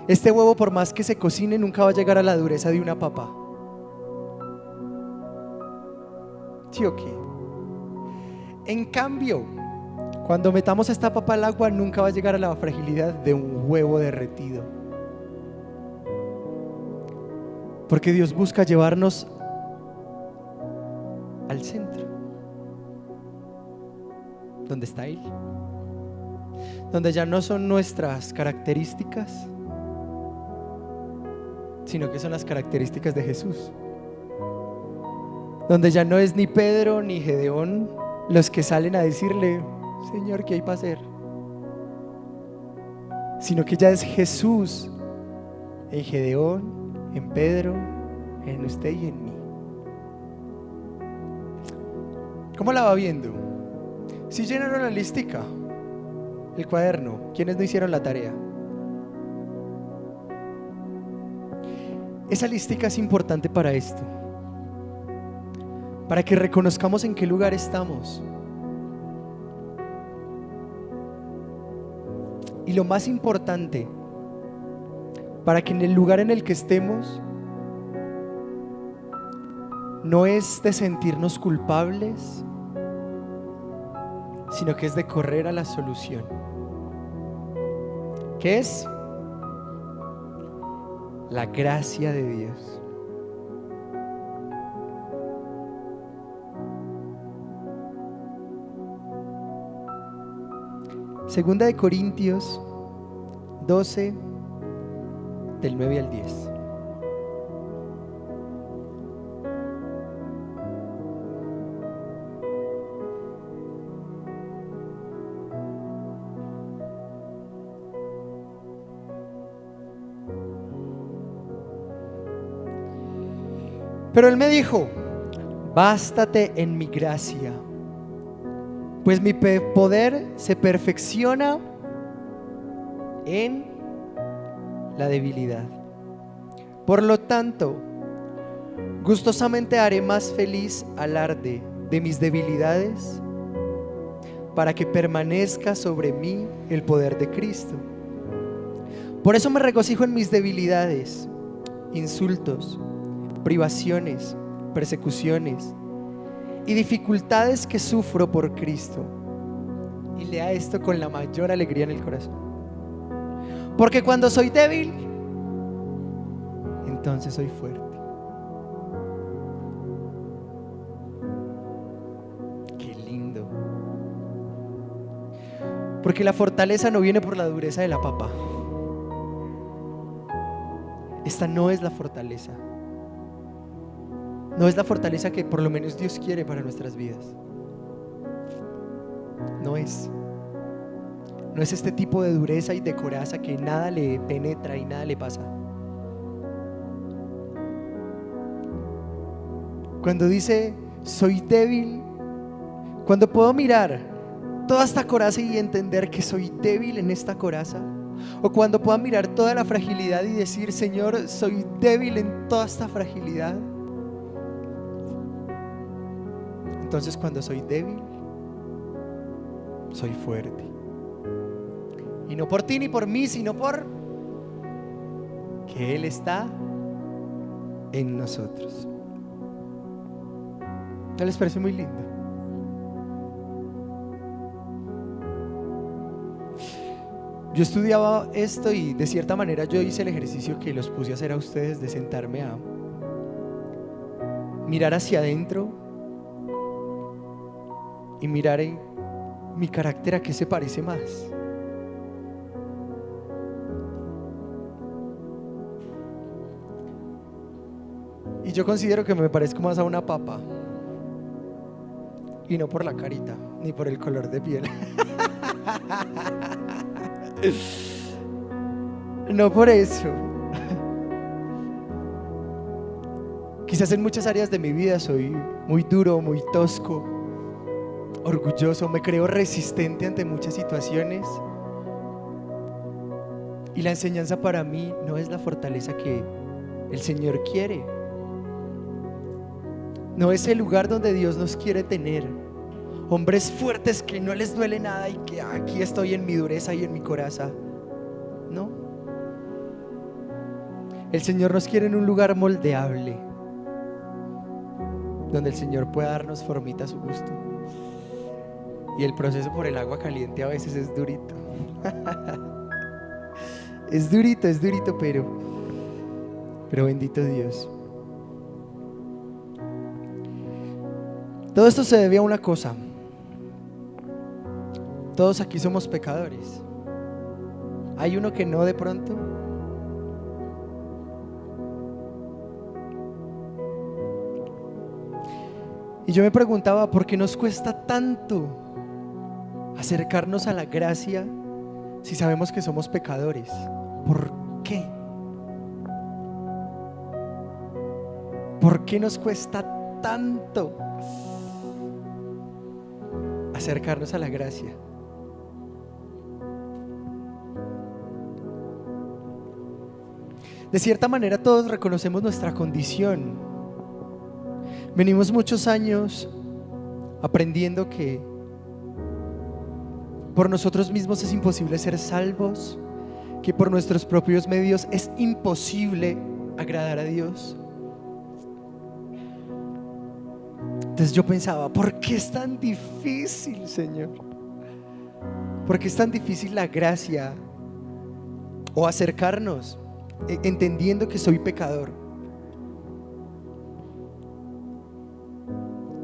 Este huevo, por más que se cocine, nunca va a llegar a la dureza de una papa, ¿sí o qué? En cambio, cuando metamos esta papa al agua, nunca va a llegar a la fragilidad de un huevo derretido. Porque Dios busca llevarnos al centro, donde está Él, donde ya no son nuestras características, sino que son las características de Jesús. Donde ya no es ni Pedro ni Gedeón los que salen a decirle: Señor, ¿qué hay para hacer? Sino que ya es Jesús en Gedeón, en Pedro, en usted y en mí. ¿Cómo la va viendo? ¿Sí llenaron la listica? El cuaderno. ¿Quiénes no hicieron la tarea? Esa listica es importante para esto, para que reconozcamos en qué lugar estamos. Y lo más importante, para que en el lugar en el que estemos no es de sentirnos culpables, sino que es de correr a la solución. ¿Qué es? La gracia de Dios. Segunda de Corintios 12, del 9 al 10. Pero Él me dijo: bástate en mi gracia, pues mi poder se perfecciona en la debilidad. Por lo tanto, gustosamente haré más feliz alarde de mis debilidades, para que permanezca sobre mí el poder de Cristo. Por eso me regocijo en mis debilidades, insultos, privaciones, persecuciones y dificultades que sufro por Cristo. Y lea esto con la mayor alegría en el corazón. Porque cuando soy débil, entonces soy fuerte. Qué lindo. Porque la fortaleza no viene por la dureza de la papa. Esta no es la fortaleza. No es la fortaleza que por lo menos Dios quiere para nuestras vidas. No es este tipo de dureza y de coraza que nada le penetra y nada le pasa. Cuando dice soy débil, cuando puedo mirar toda esta coraza y entender que soy débil en esta coraza, o cuando pueda mirar toda la fragilidad y decir, Señor, soy débil en toda esta fragilidad, entonces cuando soy débil, soy fuerte. Y no por ti ni por mí, sino por que Él está en nosotros. ¿No les parece muy lindo? Yo estudiaba esto y de cierta manera yo hice el ejercicio que los puse a hacer a ustedes, de sentarme a mirar hacia adentro y mirar en mi carácter a qué se parece más. Y yo considero que me parezco más a una papa. Y no por la carita, ni por el color de piel. No por eso. Quizás en muchas áreas de mi vida soy muy duro, muy tosco, orgulloso, me creo resistente ante muchas situaciones. Y la enseñanza para mí no es la fortaleza que el Señor quiere. No es el lugar donde Dios nos quiere tener. Hombres fuertes que no les duele nada y que aquí estoy en mi dureza y en mi coraza. No. El Señor nos quiere en un lugar moldeable, donde el Señor pueda darnos formita a su gusto. Y el proceso por el agua caliente a veces es durito. Es durito, pero bendito Dios. Todo esto se debe a una cosa. Todos aquí somos pecadores. ¿Hay uno que no de pronto? Y yo me preguntaba, ¿por qué nos cuesta tanto acercarnos a la gracia si sabemos que somos pecadores? ¿Por qué? ¿Por qué nos cuesta tanto acercarnos a la gracia? De cierta manera todos reconocemos nuestra condición. Venimos muchos años aprendiendo que por nosotros mismos es imposible ser salvos, que por nuestros propios medios es imposible agradar a Dios. Entonces yo pensaba, ¿por qué es tan difícil, Señor? ¿Por qué es tan difícil la gracia o acercarnos entendiendo que soy pecador?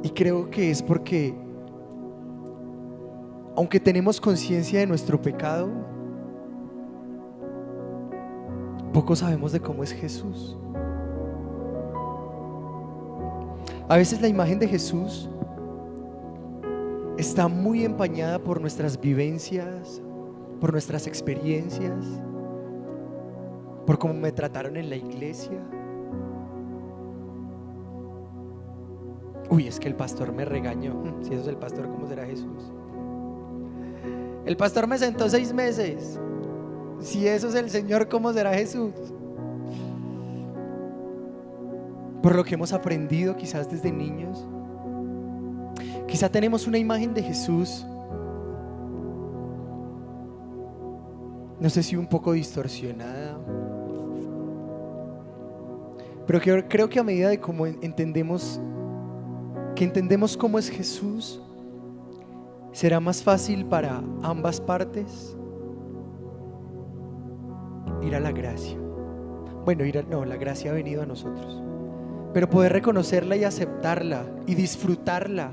Y creo que es porque, aunque tenemos conciencia de nuestro pecado, poco sabemos de cómo es Jesús. A veces la imagen de Jesús está muy empañada por nuestras vivencias, por nuestras experiencias, por cómo me trataron en la iglesia. Uy, es que el pastor me regañó. Si eso es el pastor, ¿cómo será Jesús? El pastor me sentó 6 meses. Si eso es el Señor, ¿cómo será Jesús? Por lo que hemos aprendido quizás desde niños. Quizá tenemos una imagen de Jesús no sé si un poco distorsionada, pero creo que a medida de cómo entendemos cómo es Jesús, será más fácil para ambas partes ir a la gracia. Bueno, la gracia ha venido a nosotros, pero poder reconocerla y aceptarla y disfrutarla.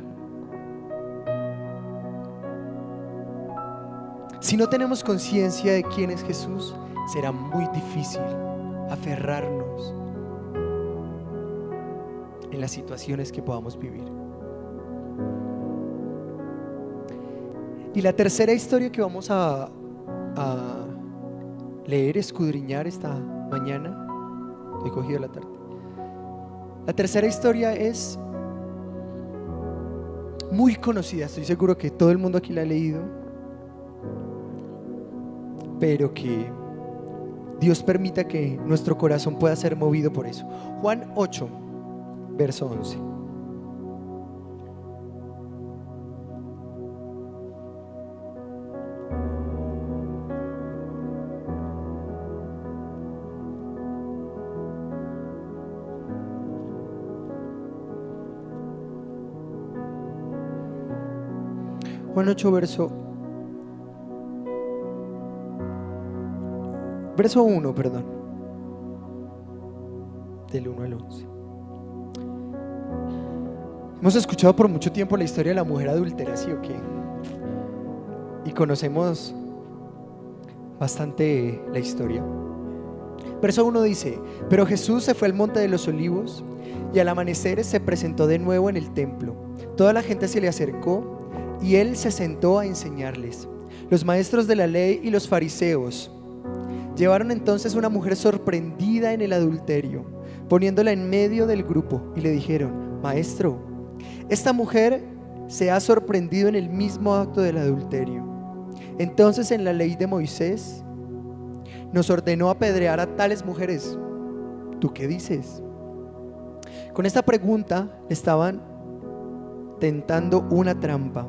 Si no tenemos conciencia de quién es Jesús, será muy difícil aferrarnos en las situaciones que podamos vivir. Y la tercera historia que vamos a leer, escudriñar esta mañana, he cogido la tarde. La tercera historia es muy conocida, estoy seguro que todo el mundo aquí la ha leído, pero que Dios permita que nuestro corazón pueda ser movido por eso. Juan 8, verso 11. Juan 8, verso 1, perdón, del 1 al 11. Hemos escuchado por mucho tiempo la historia de la mujer adúltera, ¿sí o qué? Y conocemos bastante la historia. Verso 1 dice: pero Jesús se fue al monte de los olivos y al amanecer se presentó de nuevo en el templo. Toda la gente se le acercó y él se sentó a enseñarles. Los maestros de la ley y los fariseos llevaron entonces una mujer sorprendida en el adulterio, poniéndola en medio del grupo, y le dijeron: Maestro, esta mujer se ha sorprendido en el mismo acto del adulterio. Entonces en la ley de Moisés nos ordenó apedrear a tales mujeres. ¿Tú qué dices? Con esta pregunta le estaban tentando una trampa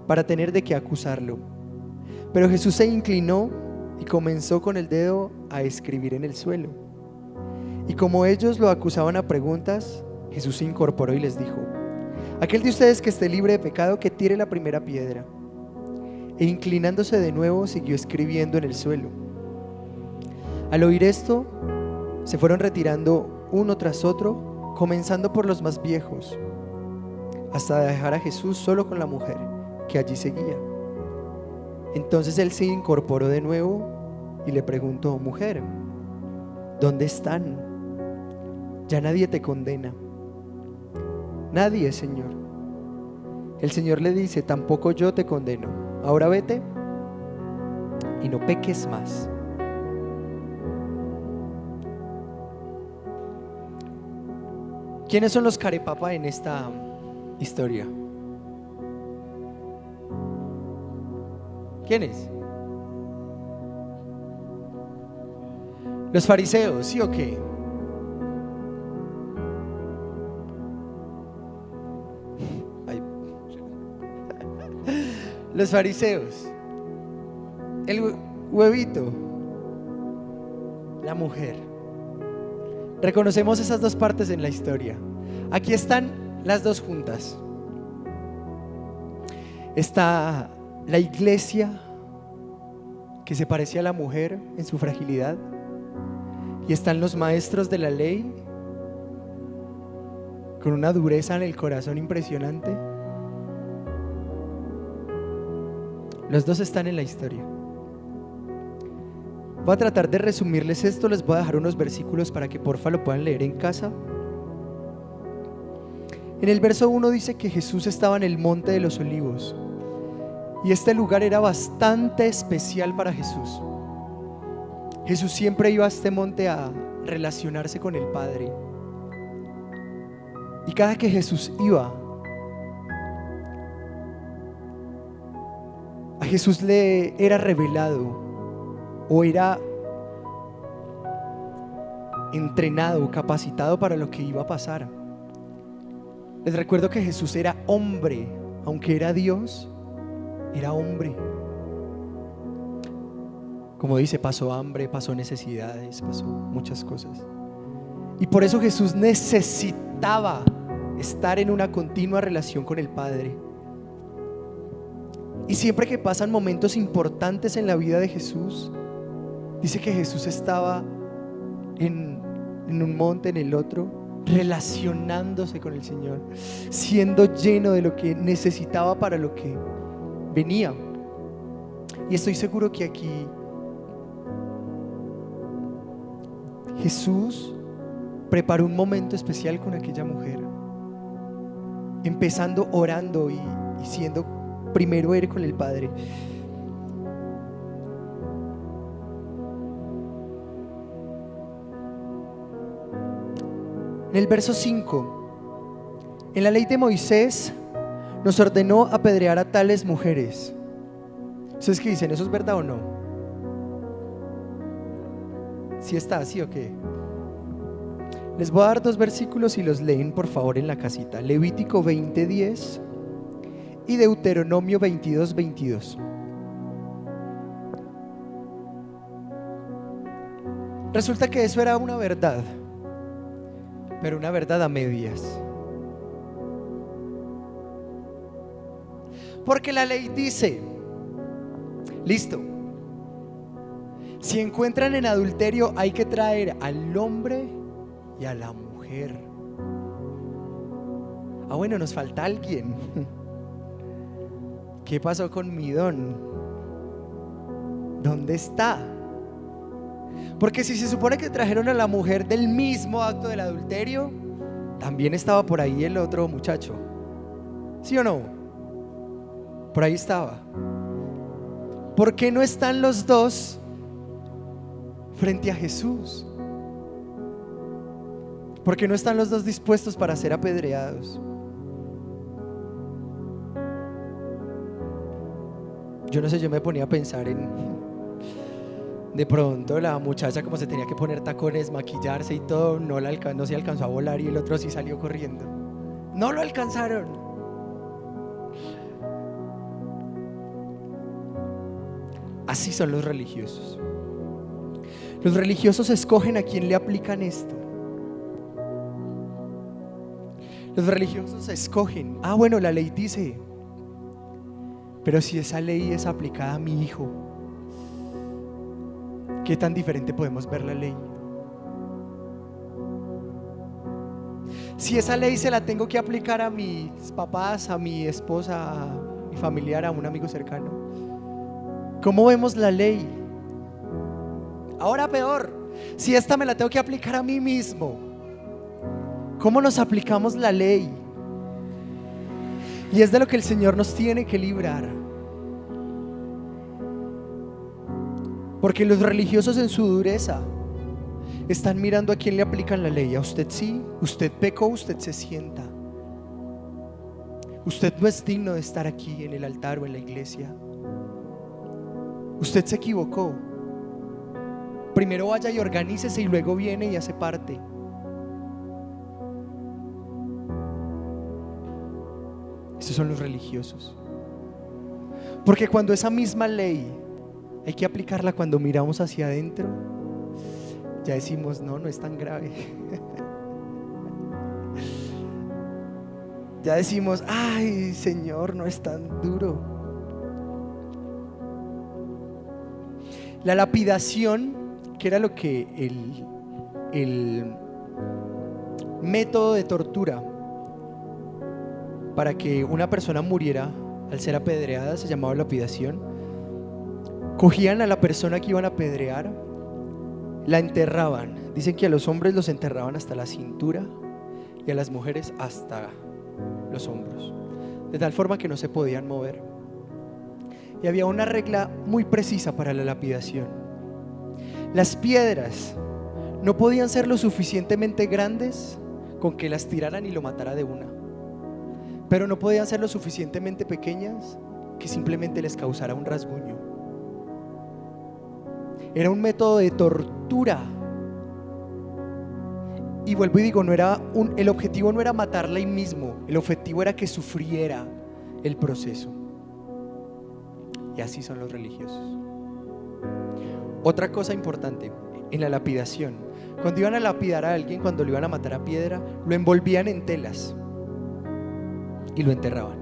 para tener de qué acusarlo. Pero Jesús se inclinó y comenzó con el dedo a escribir en el suelo. Y como ellos lo acusaban a preguntas, Jesús se incorporó y les dijo: aquel de ustedes que esté libre de pecado, que tire la primera piedra. E inclinándose de nuevo, siguió escribiendo en el suelo. Al oír esto, se fueron retirando uno tras otro, comenzando por los más viejos, hasta dejar a Jesús solo con la mujer que allí seguía. Entonces él se incorporó de nuevo y le preguntó: mujer, ¿dónde están? Ya nadie te condena. Nadie, Señor. El Señor le dice: tampoco yo te condeno. Ahora vete y no peques más. ¿Quiénes son los carepapa en esta historia? ¿Quiénes? Los fariseos, ¿sí o qué? Ay. Los fariseos, el huevito, la mujer. Reconocemos esas dos partes en la historia. Aquí están las dos juntas. Está la iglesia, que se parecía a la mujer en su fragilidad, y están los maestros de la ley con una dureza en el corazón impresionante. Los dos están en la historia. Voy a tratar de resumirles esto. Les voy a dejar unos versículos para que porfa lo puedan leer en casa. En el verso 1 dice que Jesús estaba en el monte de los olivos, y este lugar era bastante especial para Jesús. Jesús siempre iba a este monte a relacionarse con el Padre, y cada que Jesús iba, a Jesús le era revelado o era entrenado, capacitado para lo que iba a pasar. Les recuerdo que Jesús era hombre, aunque era Dios, era hombre. Como dice, pasó hambre, pasó necesidades, pasó muchas cosas. Y por eso Jesús necesitaba estar en una continua relación con el Padre. Y siempre que pasan momentos importantes en la vida de Jesús, dice que Jesús estaba en un monte, en el otro, relacionándose con el Señor, siendo lleno de lo que necesitaba para lo que venía. Y estoy seguro que aquí Jesús preparó un momento especial con aquella mujer, empezando orando y siendo primero Él con el Padre. En el verso 5, en la ley de Moisés nos ordenó apedrear a tales mujeres. ¿Ustedes qué dicen? ¿Eso es verdad o no? ¿Sí está así o qué? Les voy a dar 2 versículos y los leen por favor en la casita. Levítico 20:10 y Deuteronomio 22:22. Resulta que eso era una verdad, pero una verdad a medias. Porque la ley dice, listo, si encuentran en adulterio hay que traer al hombre y a la mujer. Ah, bueno, nos falta alguien. ¿Qué pasó con mi don? ¿Dónde está? Porque si se supone que trajeron a la mujer del mismo acto del adulterio, también estaba por ahí el otro muchacho. ¿Sí o no? Por ahí estaba. ¿Por qué no están los dos frente a Jesús? ¿Por qué no están los dos dispuestos para ser apedreados? Yo no sé, yo me ponía a pensar en, de pronto la muchacha como se tenía que poner tacones, maquillarse y todo, no se alcanzó a volar y el otro sí salió corriendo. No lo alcanzaron. Así son los religiosos. Los religiosos escogen a quién le aplican esto. Los religiosos escogen, bueno, la ley dice, pero si esa ley es aplicada a mi hijo, ¿qué tan diferente podemos ver la ley? Si esa ley se la tengo que aplicar a mis papás, a mi esposa, a mi familiar, a un amigo cercano, ¿cómo vemos la ley? Ahora peor, si esta me la tengo que aplicar a mí mismo, ¿cómo nos aplicamos la ley? Y es de lo que el Señor nos tiene que librar. Porque los religiosos en su dureza están mirando a quién le aplican la ley. A usted sí, usted pecó, usted se sienta. Usted no es digno de estar aquí en el altar o en la iglesia. Usted se equivocó. Primero vaya y organícese y luego viene y hace parte. Esos son los religiosos. Porque cuando esa misma ley hay que aplicarla cuando miramos hacia adentro, ya decimos, no es tan grave. Ya decimos, ay Señor, no es tan duro. La lapidación, que era lo que el método de tortura para que una persona muriera al ser apedreada, se llamaba lapidación. Cogían a la persona que iban a apedrear, la enterraban. Dicen que a los hombres los enterraban hasta la cintura y a las mujeres hasta los hombros, de tal forma que no se podían mover. Y había una regla muy precisa para la lapidación. Las piedras no podían ser lo suficientemente grandes con que las tiraran y lo matara de una, pero no podían ser lo suficientemente pequeñas que simplemente les causara un rasguño. Era un método de tortura. Y vuelvo y digo, el objetivo no era matarla ahí mismo, el objetivo era que sufriera el proceso. Y así son los religiosos. Otra cosa importante en la lapidación: cuando iban a lapidar a alguien, cuando lo iban a matar a piedra, lo envolvían en telas y lo enterraban,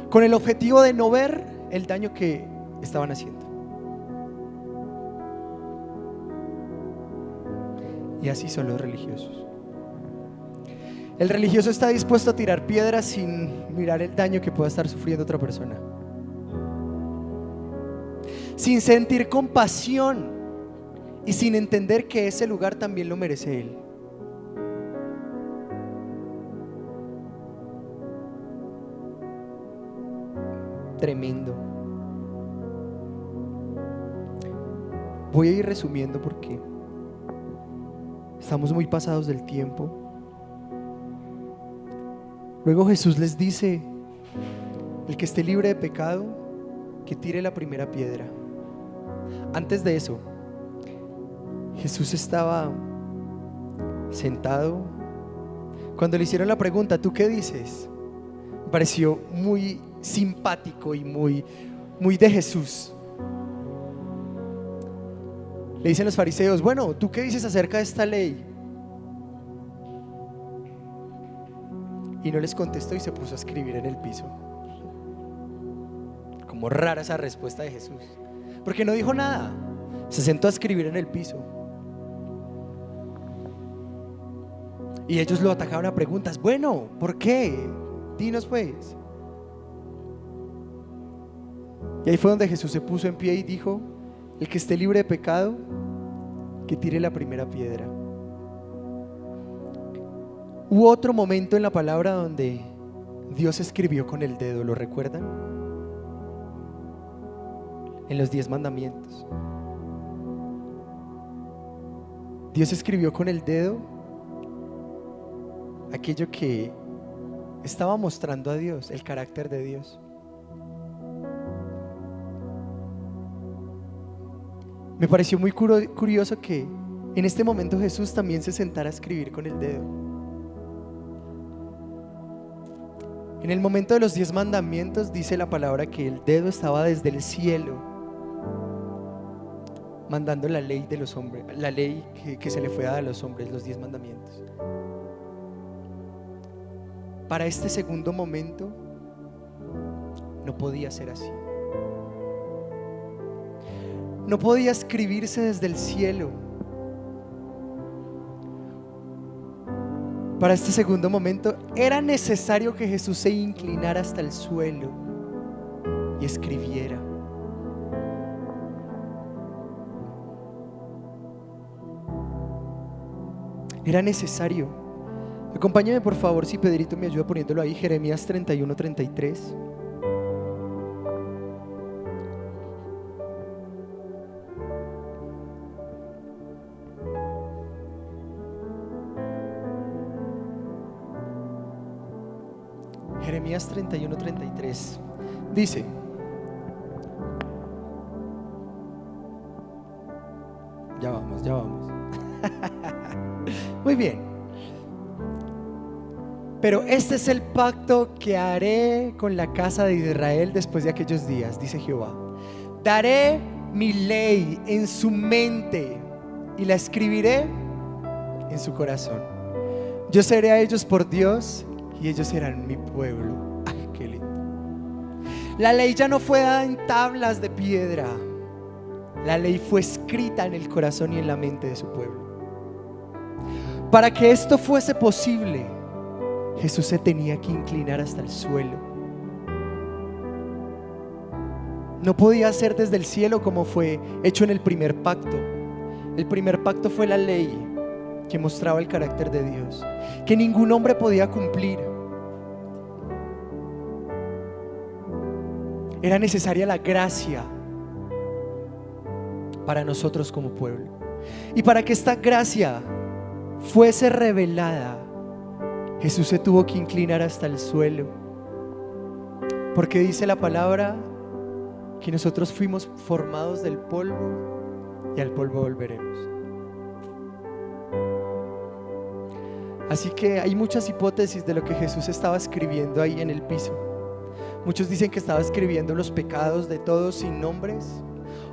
con el objetivo de no ver el daño que estaban haciendo. Y así son los religiosos. El religioso está dispuesto a tirar piedras sin mirar el daño que pueda estar sufriendo otra persona, sin sentir compasión y sin entender que ese lugar también lo merece él. Tremendo. Voy a ir resumiendo porque estamos muy pasados del tiempo. Luego Jesús les dice: el que esté libre de pecado, que tire la primera piedra. Antes de eso, Jesús estaba sentado. Cuando le hicieron la pregunta: ¿tú qué dices?, me pareció muy simpático y muy de Jesús. Le dicen los fariseos: bueno, ¿tú qué dices acerca de esta ley? Y no les contestó y se puso a escribir en el piso. Como rara esa respuesta de Jesús, porque no dijo nada, se sentó a escribir en el piso. Y ellos lo atacaron a preguntas: bueno, ¿por qué? Dinos pues. Y ahí fue donde Jesús se puso en pie y dijo: el que esté libre de pecado, que tire la primera piedra. Hubo otro momento en la palabra donde Dios escribió con el dedo, ¿lo recuerdan? En los 10 mandamientos. Dios escribió con el dedo aquello que estaba mostrando a Dios, el carácter de Dios. Me pareció muy curioso que en este momento Jesús también se sentara a escribir con el dedo. En el momento de los 10 mandamientos dice la palabra que el dedo estaba desde el cielo mandando la ley de los hombres, la ley que se le fue dada a los hombres, los 10 mandamientos. Para este segundo momento no podía ser así. No podía escribirse desde el cielo. Para este segundo momento era necesario que Jesús se inclinara hasta el suelo y escribiera. Era necesario. Acompáñame por favor, si Pedrito me ayuda poniéndolo ahí, Jeremías 31:33. Jeremías 31:33 dice: ya vamos. Muy bien. Pero este es el pacto que haré con la casa de Israel después de aquellos días, dice Jehová. Daré mi ley en su mente y la escribiré en su corazón. Yo seré a ellos por Dios y ellos serán mi pueblo. Ay, qué lindo. La ley ya no fue dada en tablas de piedra. La ley fue escrita en el corazón y en la mente de su pueblo. Para que esto fuese posible, Jesús se tenía que inclinar hasta el suelo. No podía ser desde el cielo como fue hecho en el primer pacto. El primer pacto fue la ley que mostraba el carácter de Dios, que ningún hombre podía cumplir. Era necesaria la gracia para nosotros como pueblo. Y para que esta gracia fuese revelada, Jesús se tuvo que inclinar hasta el suelo, porque dice la palabra que nosotros fuimos formados del polvo y al polvo volveremos. Así que hay muchas hipótesis de lo que Jesús estaba escribiendo ahí en el piso. Muchos dicen que estaba escribiendo los pecados de todos sin nombres.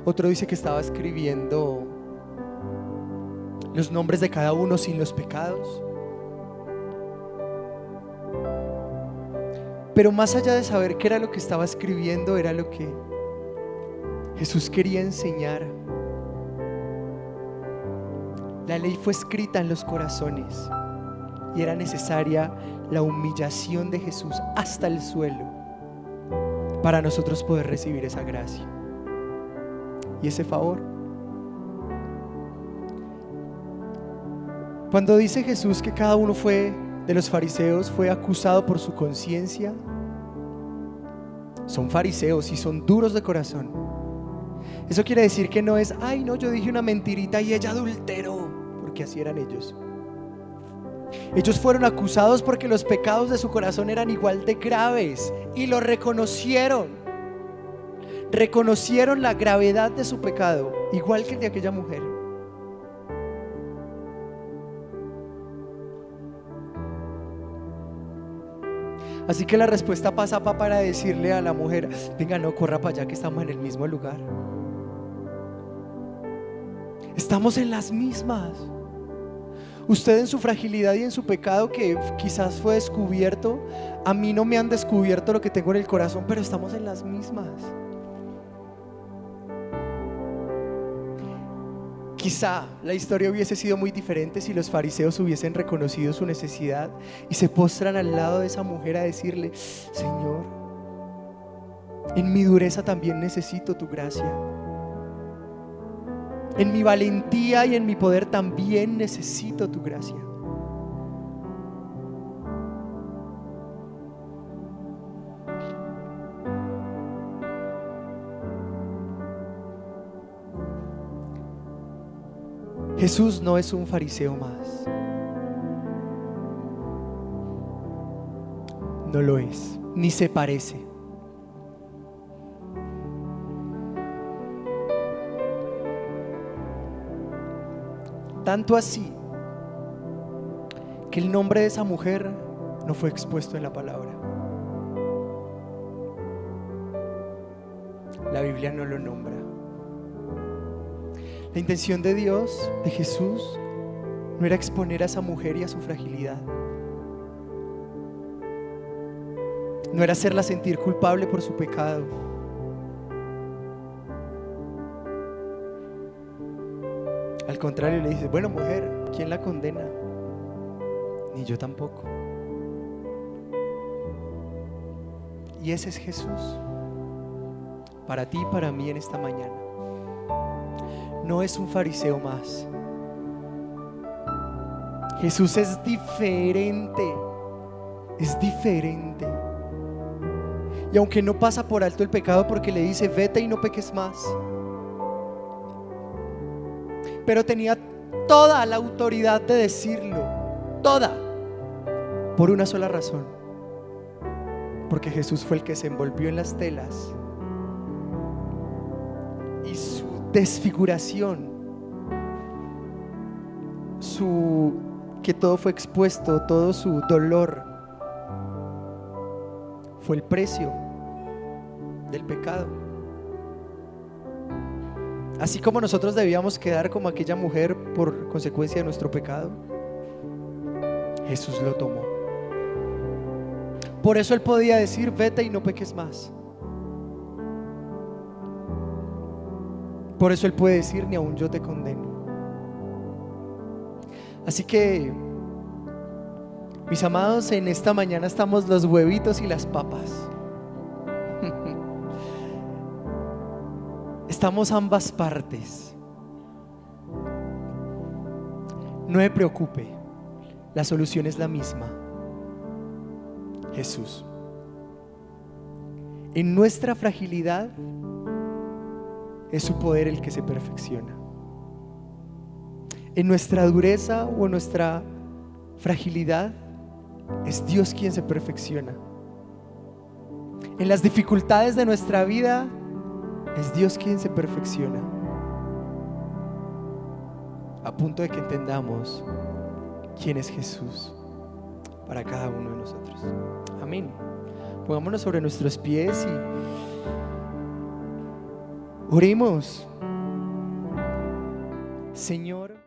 Otro dice que estaba escribiendo los nombres de cada uno sin los pecados. Pero más allá de saber qué era lo que estaba escribiendo, era lo que Jesús quería enseñar. La ley fue escrita en los corazones y era necesaria la humillación de Jesús hasta el suelo para nosotros poder recibir esa gracia y ese favor. Cuando dice Jesús que cada uno de los fariseos fue acusado por su conciencia, son fariseos y son duros de corazón. Eso quiere decir que no es, ay no, yo dije una mentirita y ella adulteró, porque así eran ellos. Ellos fueron acusados porque los pecados de su corazón eran igual de graves y lo reconocieron. Reconocieron la gravedad de su pecado, igual que el de aquella mujer. Así que la respuesta pasa para decirle a la mujer: venga, no corra para allá, que estamos en el mismo lugar. Estamos en las mismas. Usted en su fragilidad y en su pecado que quizás fue descubierto, a mí no me han descubierto lo que tengo en el corazón, pero estamos en las mismas. Quizá la historia hubiese sido muy diferente si los fariseos hubiesen reconocido su necesidad y se postran al lado de esa mujer a decirle: Señor, en mi dureza también necesito tu gracia. En mi valentía y en mi poder también necesito tu gracia. Jesús no es un fariseo más. No lo es, ni se parece. Tanto así que el nombre de esa mujer no fue expuesto en la palabra. La Biblia no lo nombra. La intención de Dios, de Jesús, no era exponer a esa mujer y a su fragilidad. No era hacerla sentir culpable por su pecado. Al contrario, le dice: bueno, mujer, ¿quién la condena? Ni yo tampoco. Y ese es Jesús para ti y para mí en esta mañana. No es un fariseo más. Jesús es diferente. Es diferente. Y aunque no pasa por alto el pecado, porque le dice: vete y no peques más, pero tenía toda la autoridad de decirlo, toda, por una sola razón: porque Jesús fue el que se envolvió en las telas y su desfiguración, que todo fue expuesto, todo su dolor fue el precio del pecado. Así como nosotros debíamos quedar como aquella mujer por consecuencia de nuestro pecado, Jesús lo tomó. Por eso Él podía decir: vete y no peques más. Por eso Él puede decir: ni aun yo te condeno. Así que, mis amados, en esta mañana estamos los huevitos y las papas. Estamos ambas partes. No me preocupe, la solución es la misma: Jesús. En nuestra fragilidad es su poder el que se perfecciona. En nuestra dureza o en nuestra fragilidad es Dios quien se perfecciona. En las dificultades de nuestra vida es Dios quien se perfecciona, a punto de que entendamos quién es Jesús para cada uno de nosotros. Amén. Pongámonos sobre nuestros pies Oremos. Señor.